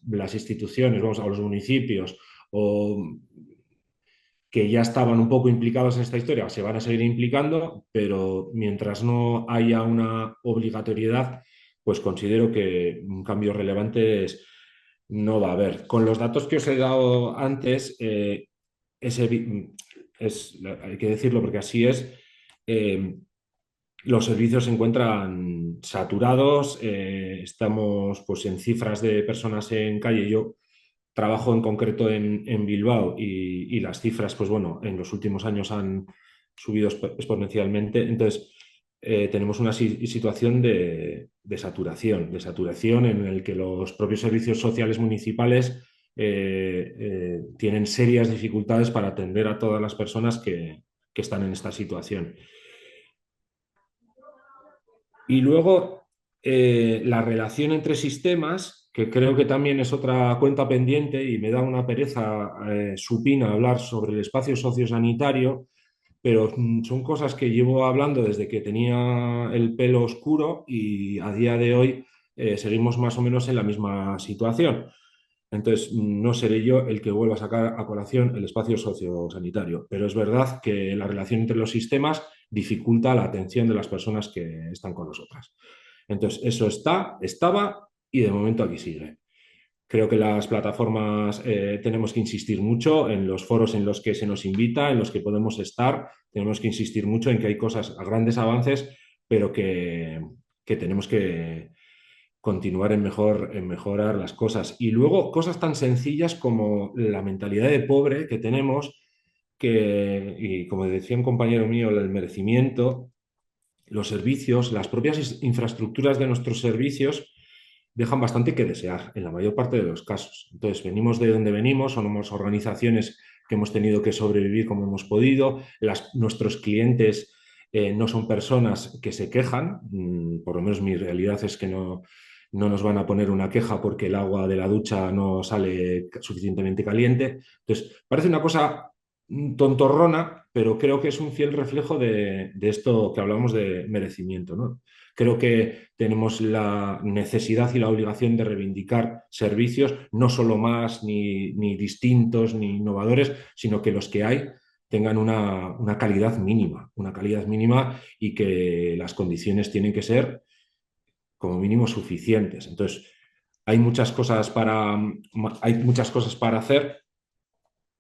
las instituciones, vamos a los municipios o que ya estaban un poco implicados en esta historia, se van a seguir implicando, pero mientras no haya una obligatoriedad, pues considero que un cambio relevante no va a haber. Con los datos que os he dado antes, hay que decirlo porque así es, los servicios se encuentran saturados, estamos pues, en cifras de personas en calle. Yo trabajo en concreto en Bilbao y las cifras, pues bueno, en los últimos años han subido exponencialmente. Entonces, tenemos una situación de saturación en el que los propios servicios sociales municipales tienen serias dificultades para atender a todas las personas que están en esta situación. Y luego, la relación entre sistemas, que creo que también es otra cuenta pendiente y me da una pereza supina hablar sobre el espacio sociosanitario, pero son cosas que llevo hablando desde que tenía el pelo oscuro y a día de hoy seguimos más o menos en la misma situación. Entonces, no seré yo el que vuelva a sacar a colación el espacio sociosanitario, pero es verdad que la relación entre los sistemas dificulta la atención de las personas que están con nosotras. Entonces, eso estaba y de momento aquí sigue. Creo que las plataformas tenemos que insistir mucho en los foros en los que se nos invita, en los que podemos estar. Tenemos que insistir mucho en que hay cosas, grandes avances, pero que tenemos que continuar en mejorar las cosas. Y luego cosas tan sencillas como la mentalidad de pobre que tenemos, y como decía un compañero mío, el merecimiento, los servicios, las propias infraestructuras de nuestros servicios dejan bastante que desear en la mayor parte de los casos. Entonces, venimos de donde venimos, somos organizaciones que hemos tenido que sobrevivir como hemos podido, nuestros clientes no son personas que se quejan, por lo menos mi realidad es que no nos van a poner una queja porque el agua de la ducha no sale suficientemente caliente. Entonces, parece una cosa tontorrona, pero creo que es un fiel reflejo de esto que hablamos de merecimiento, ¿no? Creo que tenemos la necesidad y la obligación de reivindicar servicios, no solo más, ni distintos, ni innovadores, sino que los que hay tengan una calidad mínima y que las condiciones tienen que ser como mínimo suficientes. Entonces, hay muchas cosas para hacer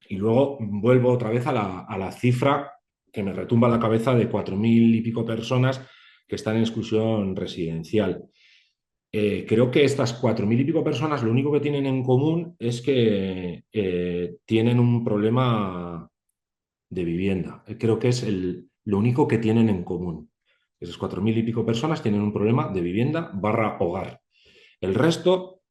y luego vuelvo otra vez a la cifra que me retumba la cabeza de 4.000 y pico personas que están en exclusión residencial. Creo que estas 4.000 y pico personas lo único que tienen en común es que tienen un problema de vivienda. Creo que es lo único que tienen en común. Esas 4.000 y pico personas tienen un problema de vivienda / hogar. El resto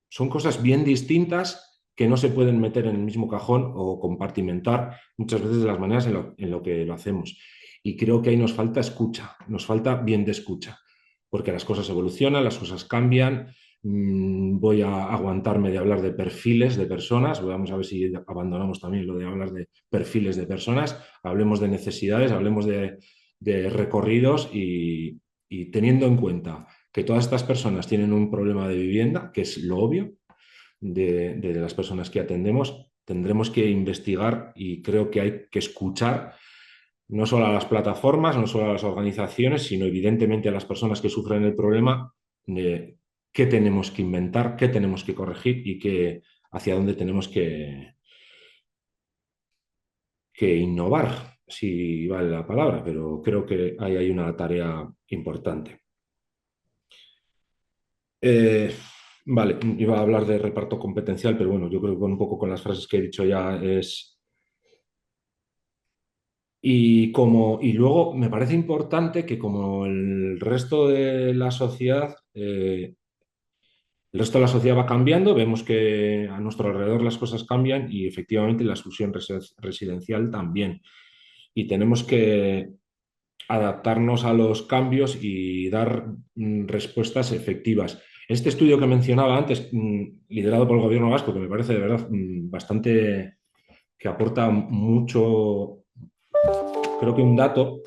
son cosas bien distintas que no se pueden meter en el mismo cajón o compartimentar muchas veces de las maneras en lo que lo hacemos. Y creo que ahí nos falta escucha, nos falta bien de escucha, porque las cosas evolucionan, las cosas cambian. Voy a aguantarme de hablar de perfiles de personas, vamos a ver si abandonamos también lo de hablar de perfiles de personas, hablemos de necesidades, hablemos de recorridos y teniendo en cuenta que todas estas personas tienen un problema de vivienda, que es lo obvio de las personas que atendemos, tendremos que investigar y creo que hay que escuchar no solo a las plataformas, no solo a las organizaciones, sino evidentemente a las personas que sufren el problema de qué tenemos que inventar, qué tenemos que corregir y hacia dónde tenemos que innovar, si vale la palabra, pero creo que ahí hay una tarea importante. Vale, iba a hablar de reparto competencial, pero bueno, yo creo que un poco con las frases que he dicho ya es... Y luego me parece importante que como el resto de la sociedad, el resto de la sociedad va cambiando, vemos que a nuestro alrededor las cosas cambian y efectivamente la exclusión residencial también. Y tenemos que adaptarnos a los cambios y dar respuestas efectivas. Este estudio que mencionaba antes, liderado por el gobierno vasco, que me parece de verdad bastante, que aporta mucho, creo que un dato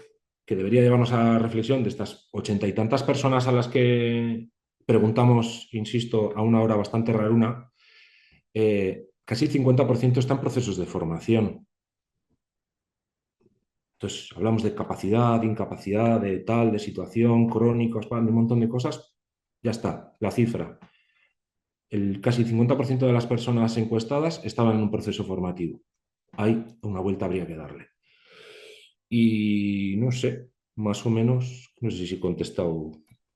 que debería llevarnos a la reflexión de estas 80 y tantas personas a las que preguntamos, insisto, a una hora bastante raruna, casi el 50% está en procesos de formación. Entonces, hablamos de capacidad, de incapacidad, de tal, de situación, crónicos, de un montón de cosas. Ya está, la cifra. El casi 50% de las personas encuestadas estaban en un proceso formativo. Hay una vuelta habría que darle. Y no sé, más o menos, no sé si he contestado.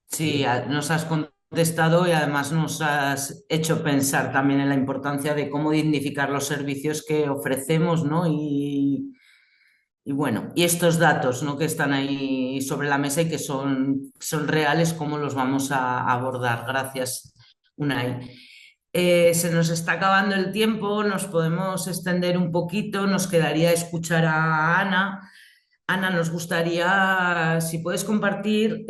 Sí, nos has contestado y además nos has hecho pensar también en la importancia de cómo dignificar los servicios que ofrecemos, ¿no? Y bueno, y estos datos, ¿no? Que están ahí sobre la mesa y que son reales, ¿cómo los vamos a abordar? Gracias, Unai. Se nos está acabando el tiempo, nos podemos extender un poquito, nos quedaría escuchar a Ana. Ana, nos gustaría, si puedes compartir,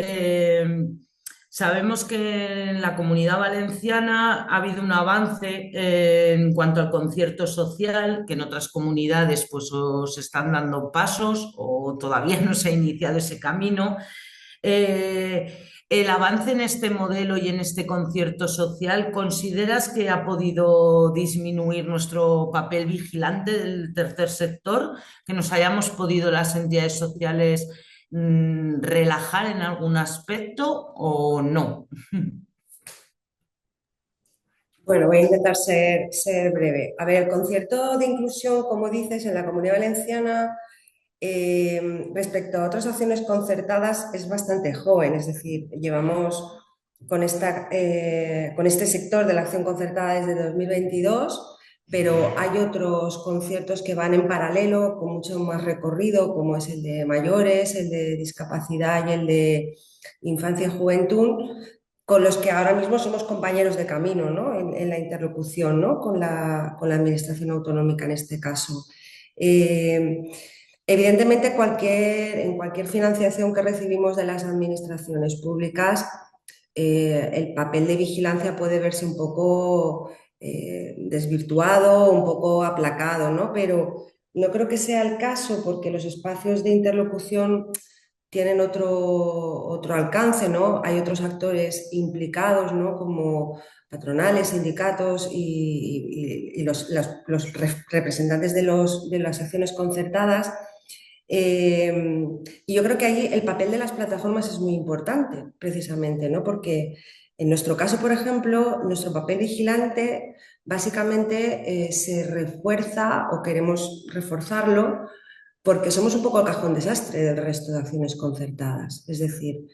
sabemos que en la Comunidad Valenciana ha habido un avance en cuanto al concierto social, que en otras comunidades pues os están dando pasos o todavía no se ha iniciado ese camino. El avance en este modelo y en este concierto social, ¿consideras que ha podido disminuir nuestro papel vigilante del tercer sector? ¿Que nos hayamos podido las entidades sociales relajar en algún aspecto o no? Bueno, voy a intentar ser breve. A ver, el concierto de inclusión, como dices, en la Comunidad Valenciana, respecto a otras acciones concertadas, es bastante joven. Es decir, llevamos con este sector de la acción concertada desde 2022, pero hay otros conciertos que van en paralelo, con mucho más recorrido, como es el de mayores, el de discapacidad y el de infancia y juventud, con los que ahora mismo somos compañeros de camino, ¿no? En la interlocución, ¿no? Con la Administración autonómica en este caso. Evidentemente, en cualquier financiación que recibimos de las administraciones públicas, el papel de vigilancia puede verse un poco desvirtuado, un poco aplacado, ¿no? Pero no creo que sea el caso, porque los espacios de interlocución tienen otro alcance, ¿no? Hay otros actores implicados, ¿no? Como patronales, sindicatos y los representantes de las acciones concertadas. Y yo creo que ahí el papel de las plataformas es muy importante, precisamente, ¿no? Porque en nuestro caso, por ejemplo, nuestro papel vigilante básicamente se refuerza o queremos reforzarlo porque somos un poco el cajón desastre del resto de acciones concertadas. Es decir,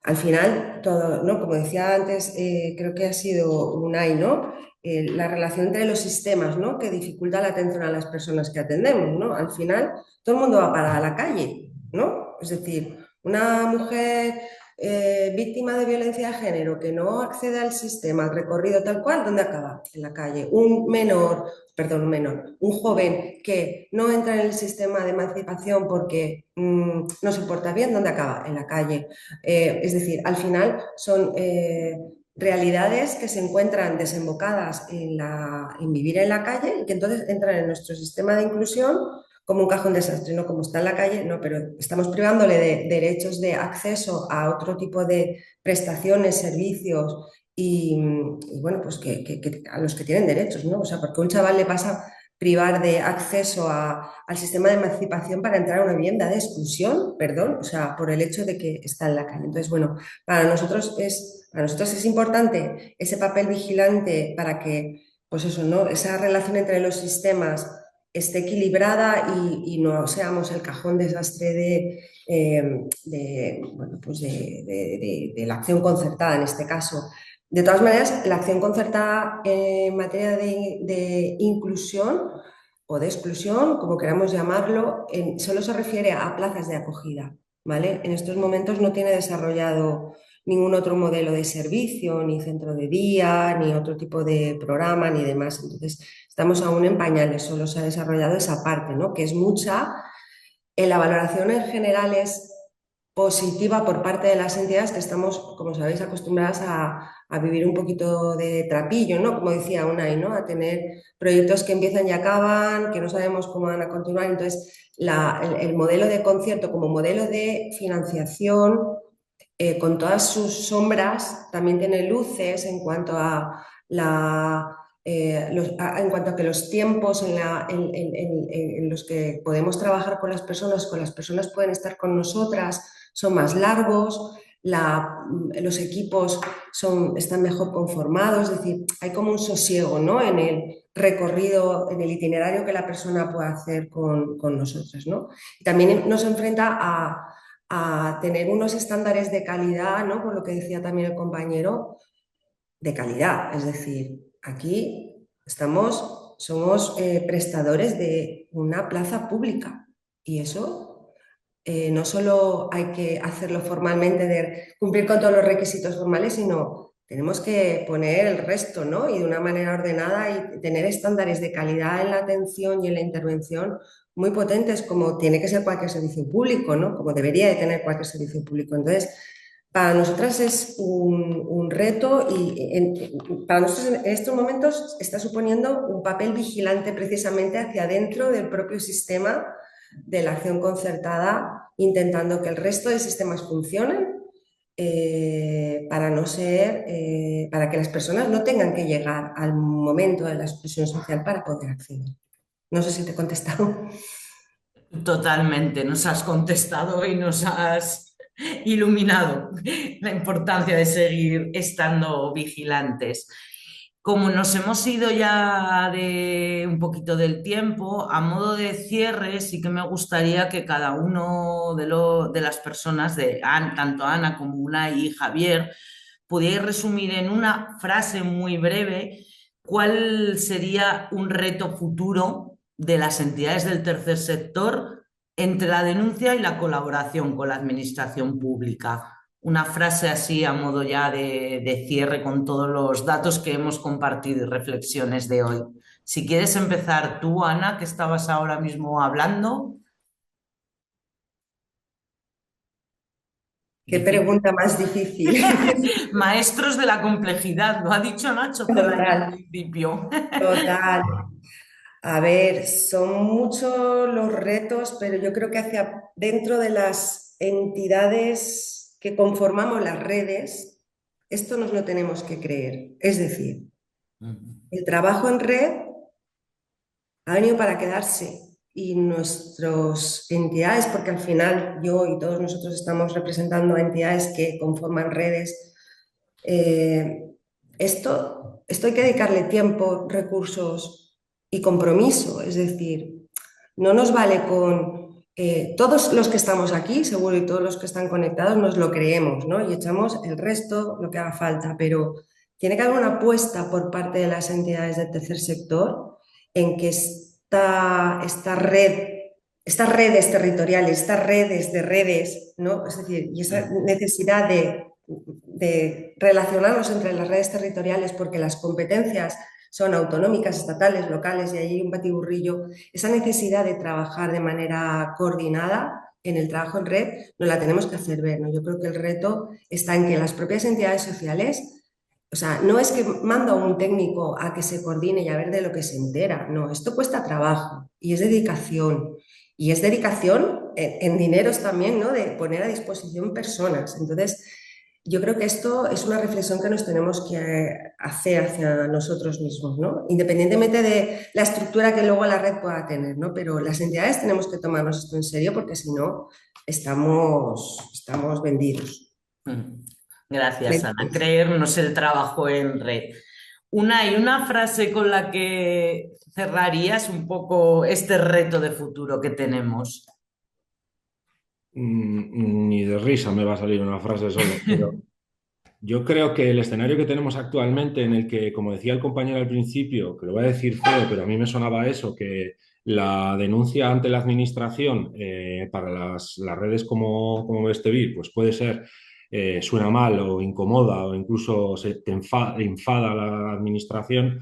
al final, todo, ¿no? Como decía antes, creo que ha sido Unai, ¿no? La relación entre los sistemas, ¿no? Que dificulta la atención a las personas que atendemos, ¿no? Al final, todo el mundo va para la calle, ¿no? Es decir, una mujer víctima de violencia de género que no accede al sistema, al recorrido tal cual, ¿dónde acaba? En la calle. Un joven que no entra en el sistema de emancipación porque no se porta bien, ¿dónde acaba? En la calle. Es decir, al final son realidades que se encuentran desembocadas en vivir en la calle y que entonces entran en nuestro sistema de inclusión como un cajón desastre, no como está en la calle, no, pero estamos privándole de derechos de acceso a otro tipo de prestaciones, servicios y bueno, pues a los que tienen derechos, ¿no? O sea, porque a un chaval le pasa privar de acceso al sistema de emancipación para entrar a una vivienda de exclusión, perdón, o sea, por el hecho de que está en la calle. Entonces, bueno, para nosotros es importante ese papel vigilante para que, pues eso, ¿no? Esa relación entre los sistemas esté equilibrada y no seamos el cajón desastre de la acción concertada en este caso. De todas maneras, la acción concertada en materia de inclusión o de exclusión, como queramos llamarlo, solo se refiere a plazas de acogida, ¿vale? En estos momentos no tiene desarrollado ningún otro modelo de servicio, ni centro de día, ni otro tipo de programa, ni demás. Entonces, estamos aún en pañales, solo se ha desarrollado esa parte, ¿no? Que es mucha La valoración en general es positiva por parte de las entidades que estamos, como sabéis, acostumbradas a vivir un poquito de trapillo, ¿no? Como decía Unai, ¿no? A tener proyectos que empiezan y acaban, que no sabemos cómo van a continuar. Entonces, el modelo de concierto como modelo de financiación, con todas sus sombras, también tiene luces en cuanto a en cuanto a que los tiempos en los que podemos trabajar con las personas pueden estar con nosotras, son más largos, los equipos están mejor conformados, es decir, hay como un sosiego, ¿no? En el recorrido, en el itinerario que la persona puede hacer con nosotros, ¿no? Y también nos enfrenta a tener unos estándares de calidad, ¿no? Por lo que decía también el compañero, de calidad. Es decir, aquí somos prestadores de una plaza pública y eso no solo hay que hacerlo formalmente, de cumplir con todos los requisitos formales, sino tenemos que poner el resto, ¿no? Y de una manera ordenada y tener estándares de calidad en la atención y en la intervención muy potentes, como tiene que ser cualquier servicio público, ¿no? Como debería de tener cualquier servicio público. Entonces, para nosotras es un reto y para nosotros en estos momentos está suponiendo un papel vigilante precisamente hacia adentro del propio sistema de la acción concertada, intentando que el resto de sistemas funcionen para que las personas no tengan que llegar al momento de la exclusión social para poder acceder. No sé si te he contestado. Totalmente, nos has contestado y nos has iluminado la importancia de seguir estando vigilantes. Como nos hemos ido ya de un poquito del tiempo, a modo de cierre, sí que me gustaría que cada uno de las personas, tanto Ana como Unai y Javier, pudierais resumir en una frase muy breve cuál sería un reto futuro de las entidades del tercer sector entre la denuncia y la colaboración con la administración pública. Una frase así a modo ya de cierre con todos los datos que hemos compartido y reflexiones de hoy. Si quieres empezar tú, Ana, que estabas ahora mismo hablando. Qué Difícil. pregunta más difícil. Maestros de la complejidad, lo ha dicho Nacho Celaya al Total, principio. total. A ver, son muchos los retos, pero yo creo que hacia dentro de las entidades que conformamos las redes, esto nos lo tenemos que creer. Es decir, el trabajo en red ha venido para quedarse y nuestras entidades, porque al final yo y todos nosotros estamos representando a entidades que conforman redes, esto hay que dedicarle tiempo, recursos y compromiso. Es decir, no nos vale con todos los que estamos aquí, seguro, y todos los que están conectados nos lo creemos, ¿no? Y echamos el resto, lo que haga falta, pero tiene que haber una apuesta por parte de las entidades del tercer sector en que esta red, estas redes territoriales, estas redes de redes, ¿no? Es decir, y esa necesidad de relacionarnos entre las redes territoriales porque las competencias son autonómicas, estatales, locales, y ahí hay un batiburrillo, esa necesidad de trabajar de manera coordinada en el trabajo en red, nos la tenemos que hacer ver, ¿no? Yo creo que el reto está en que las propias entidades sociales, o sea, no es que mando a un técnico a que se coordine y a ver de lo que se entera, no, esto cuesta trabajo y es dedicación. Y es dedicación en dineros también, ¿no? De poner a disposición personas. Entonces, yo creo que esto es una reflexión que nos tenemos que hacer hacia nosotros mismos, ¿no? Independientemente de la estructura que luego la red pueda tener, ¿no? Pero las entidades tenemos que tomarnos esto en serio porque si no, estamos vendidos. Gracias, Ana. Creernos el trabajo en red. Y una frase con la que cerrarías un poco este reto de futuro que tenemos. Ni de risa me va a salir una frase solo, pero yo creo que el escenario que tenemos actualmente en el que, como decía el compañero al principio, que lo voy a decir feo, pero a mí me sonaba eso, que la denuncia ante la administración para las redes como Bestevi, pues puede ser, suena mal o incomoda o incluso enfada a la administración.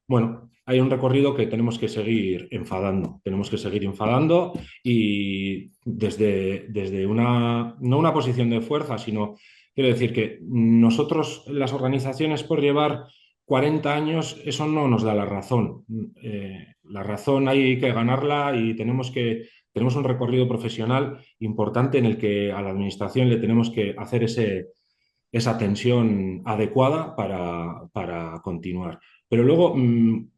Bueno, hay un recorrido que tenemos que seguir enfadando y desde no una posición de fuerza, sino, quiero decir que nosotros, las organizaciones, por llevar 40 años, eso no nos da la razón. La razón hay que ganarla y tenemos un recorrido profesional importante en el que a la administración le tenemos que hacer esa tensión adecuada para continuar. Pero luego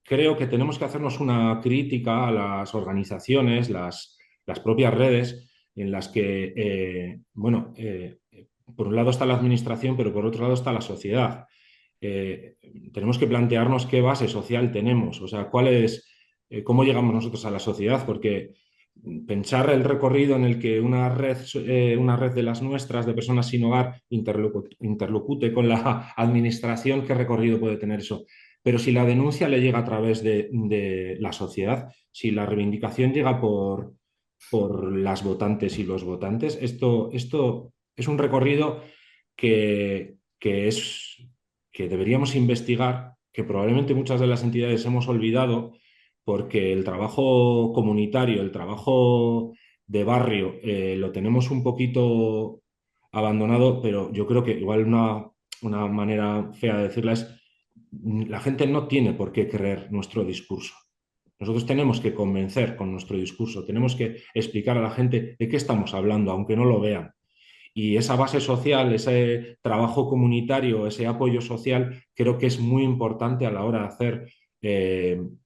creo que tenemos que hacernos una crítica a las organizaciones, las propias redes, en las que, por un lado está la administración, pero por otro lado está la sociedad. Eh, Tenemos que plantearnos qué base social tenemos, o sea, cómo llegamos nosotros a la sociedad, porque pensar el recorrido en el que una red de las nuestras, de personas sin hogar, interlocute con la administración, ¿qué recorrido puede tener eso? Pero si la denuncia le llega a través de la sociedad, si la reivindicación llega por las votantes y los votantes, esto es un recorrido que deberíamos investigar, que probablemente muchas de las entidades hemos olvidado porque el trabajo comunitario, el trabajo de barrio, lo tenemos un poquito abandonado, pero yo creo que igual una manera fea de decirla es, la gente no tiene por qué creer nuestro discurso. Nosotros tenemos que convencer con nuestro discurso, tenemos que explicar a la gente de qué estamos hablando, aunque no lo vean. Y esa base social, ese trabajo comunitario, ese apoyo social, creo que es muy importante a la hora de hacer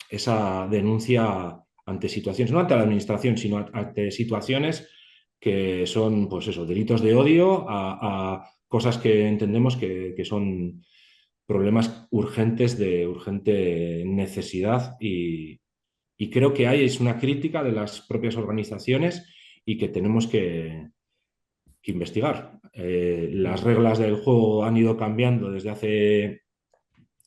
esa denuncia ante situaciones, no ante la administración, sino ante situaciones que son, pues eso, delitos de odio a cosas que entendemos que son problemas urgentes de urgente necesidad y creo que es una crítica de las propias organizaciones y que tenemos que investigar. Las reglas del juego han ido cambiando desde hace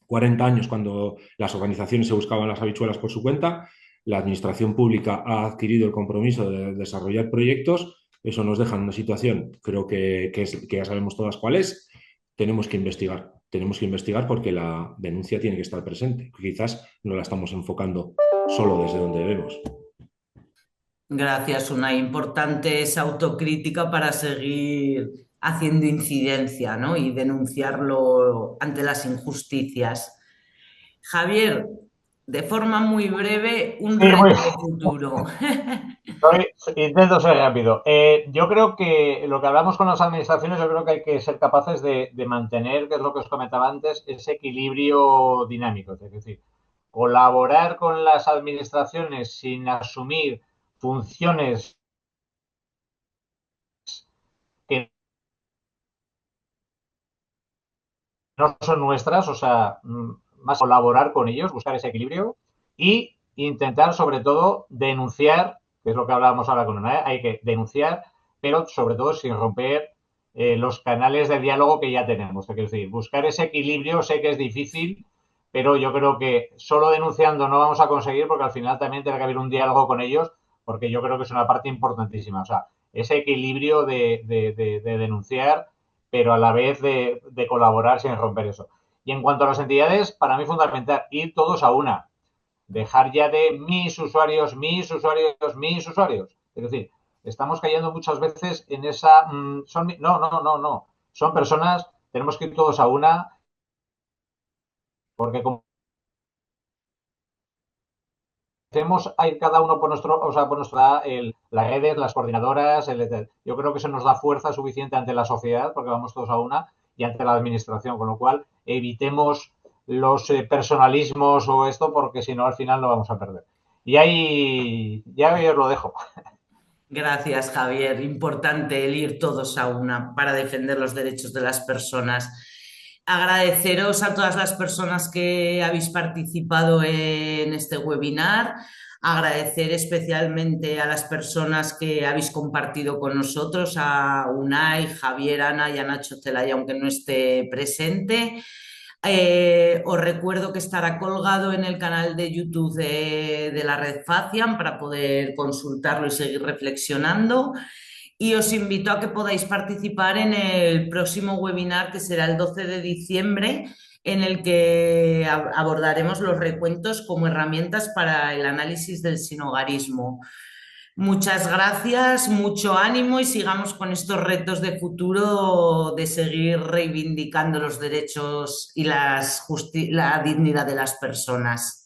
40 años, cuando las organizaciones se buscaban las habichuelas por su cuenta. La administración pública ha adquirido el compromiso de desarrollar proyectos. Eso nos deja en una situación, creo que ya sabemos todas cuál es. Tenemos que investigar. Tenemos que investigar porque la denuncia tiene que estar presente. Quizás no la estamos enfocando solo desde donde vemos. Gracias, una importante esa autocrítica para seguir haciendo incidencia, ¿no? Y denunciarlo ante las injusticias. Javier, de forma muy breve, un Sí, reto de futuro. intento ser rápido. Yo creo que lo que hablamos con las administraciones, yo creo que hay que ser capaces de mantener, que es lo que os comentaba antes, ese equilibrio dinámico. Es decir, colaborar con las administraciones sin asumir funciones que no son nuestras, o sea, más colaborar con ellos, buscar ese equilibrio y intentar sobre todo denunciar, que es lo que hablábamos ahora con una, hay que denunciar, pero sobre todo sin romper los canales de diálogo que ya tenemos. Es decir, buscar ese equilibrio, sé que es difícil, pero yo creo que solo denunciando no vamos a conseguir porque al final también tiene que haber un diálogo con ellos, porque yo creo que es una parte importantísima. O sea, ese equilibrio de denunciar pero a la vez de colaborar sin romper eso. Y en cuanto a las entidades, para mí fundamental, ir todos a una. Dejar ya de mis usuarios, mis usuarios, mis usuarios. Es decir, estamos cayendo muchas veces en esa... no. Son personas, tenemos que ir todos a una, porque como hacemos a ir cada uno por nuestro, o sea, por nuestra, las redes, las coordinadoras, yo creo que eso nos da fuerza suficiente ante la sociedad, porque vamos todos a una, y ante la administración, con lo cual evitemos los personalismos o esto, porque si no al final lo vamos a perder. Y ahí ya os lo dejo. Gracias, Javier. Importante el ir todos a una para defender los derechos de las personas. Agradeceros a todas las personas que habéis participado en este webinar. Agradecer especialmente a las personas que habéis compartido con nosotros, a Unai, Javier, Ana y a Nacho Zelaya, aunque no esté presente. Os recuerdo que estará colgado en el canal de YouTube de la red Faciam para poder consultarlo y seguir reflexionando. y os invito a que podáis participar en el próximo webinar que será el 12 de diciembre, en el que abordaremos los recuentos como herramientas para el análisis del sinhogarismo. Muchas gracias, mucho ánimo y sigamos con estos retos de futuro de seguir reivindicando los derechos y la dignidad de las personas.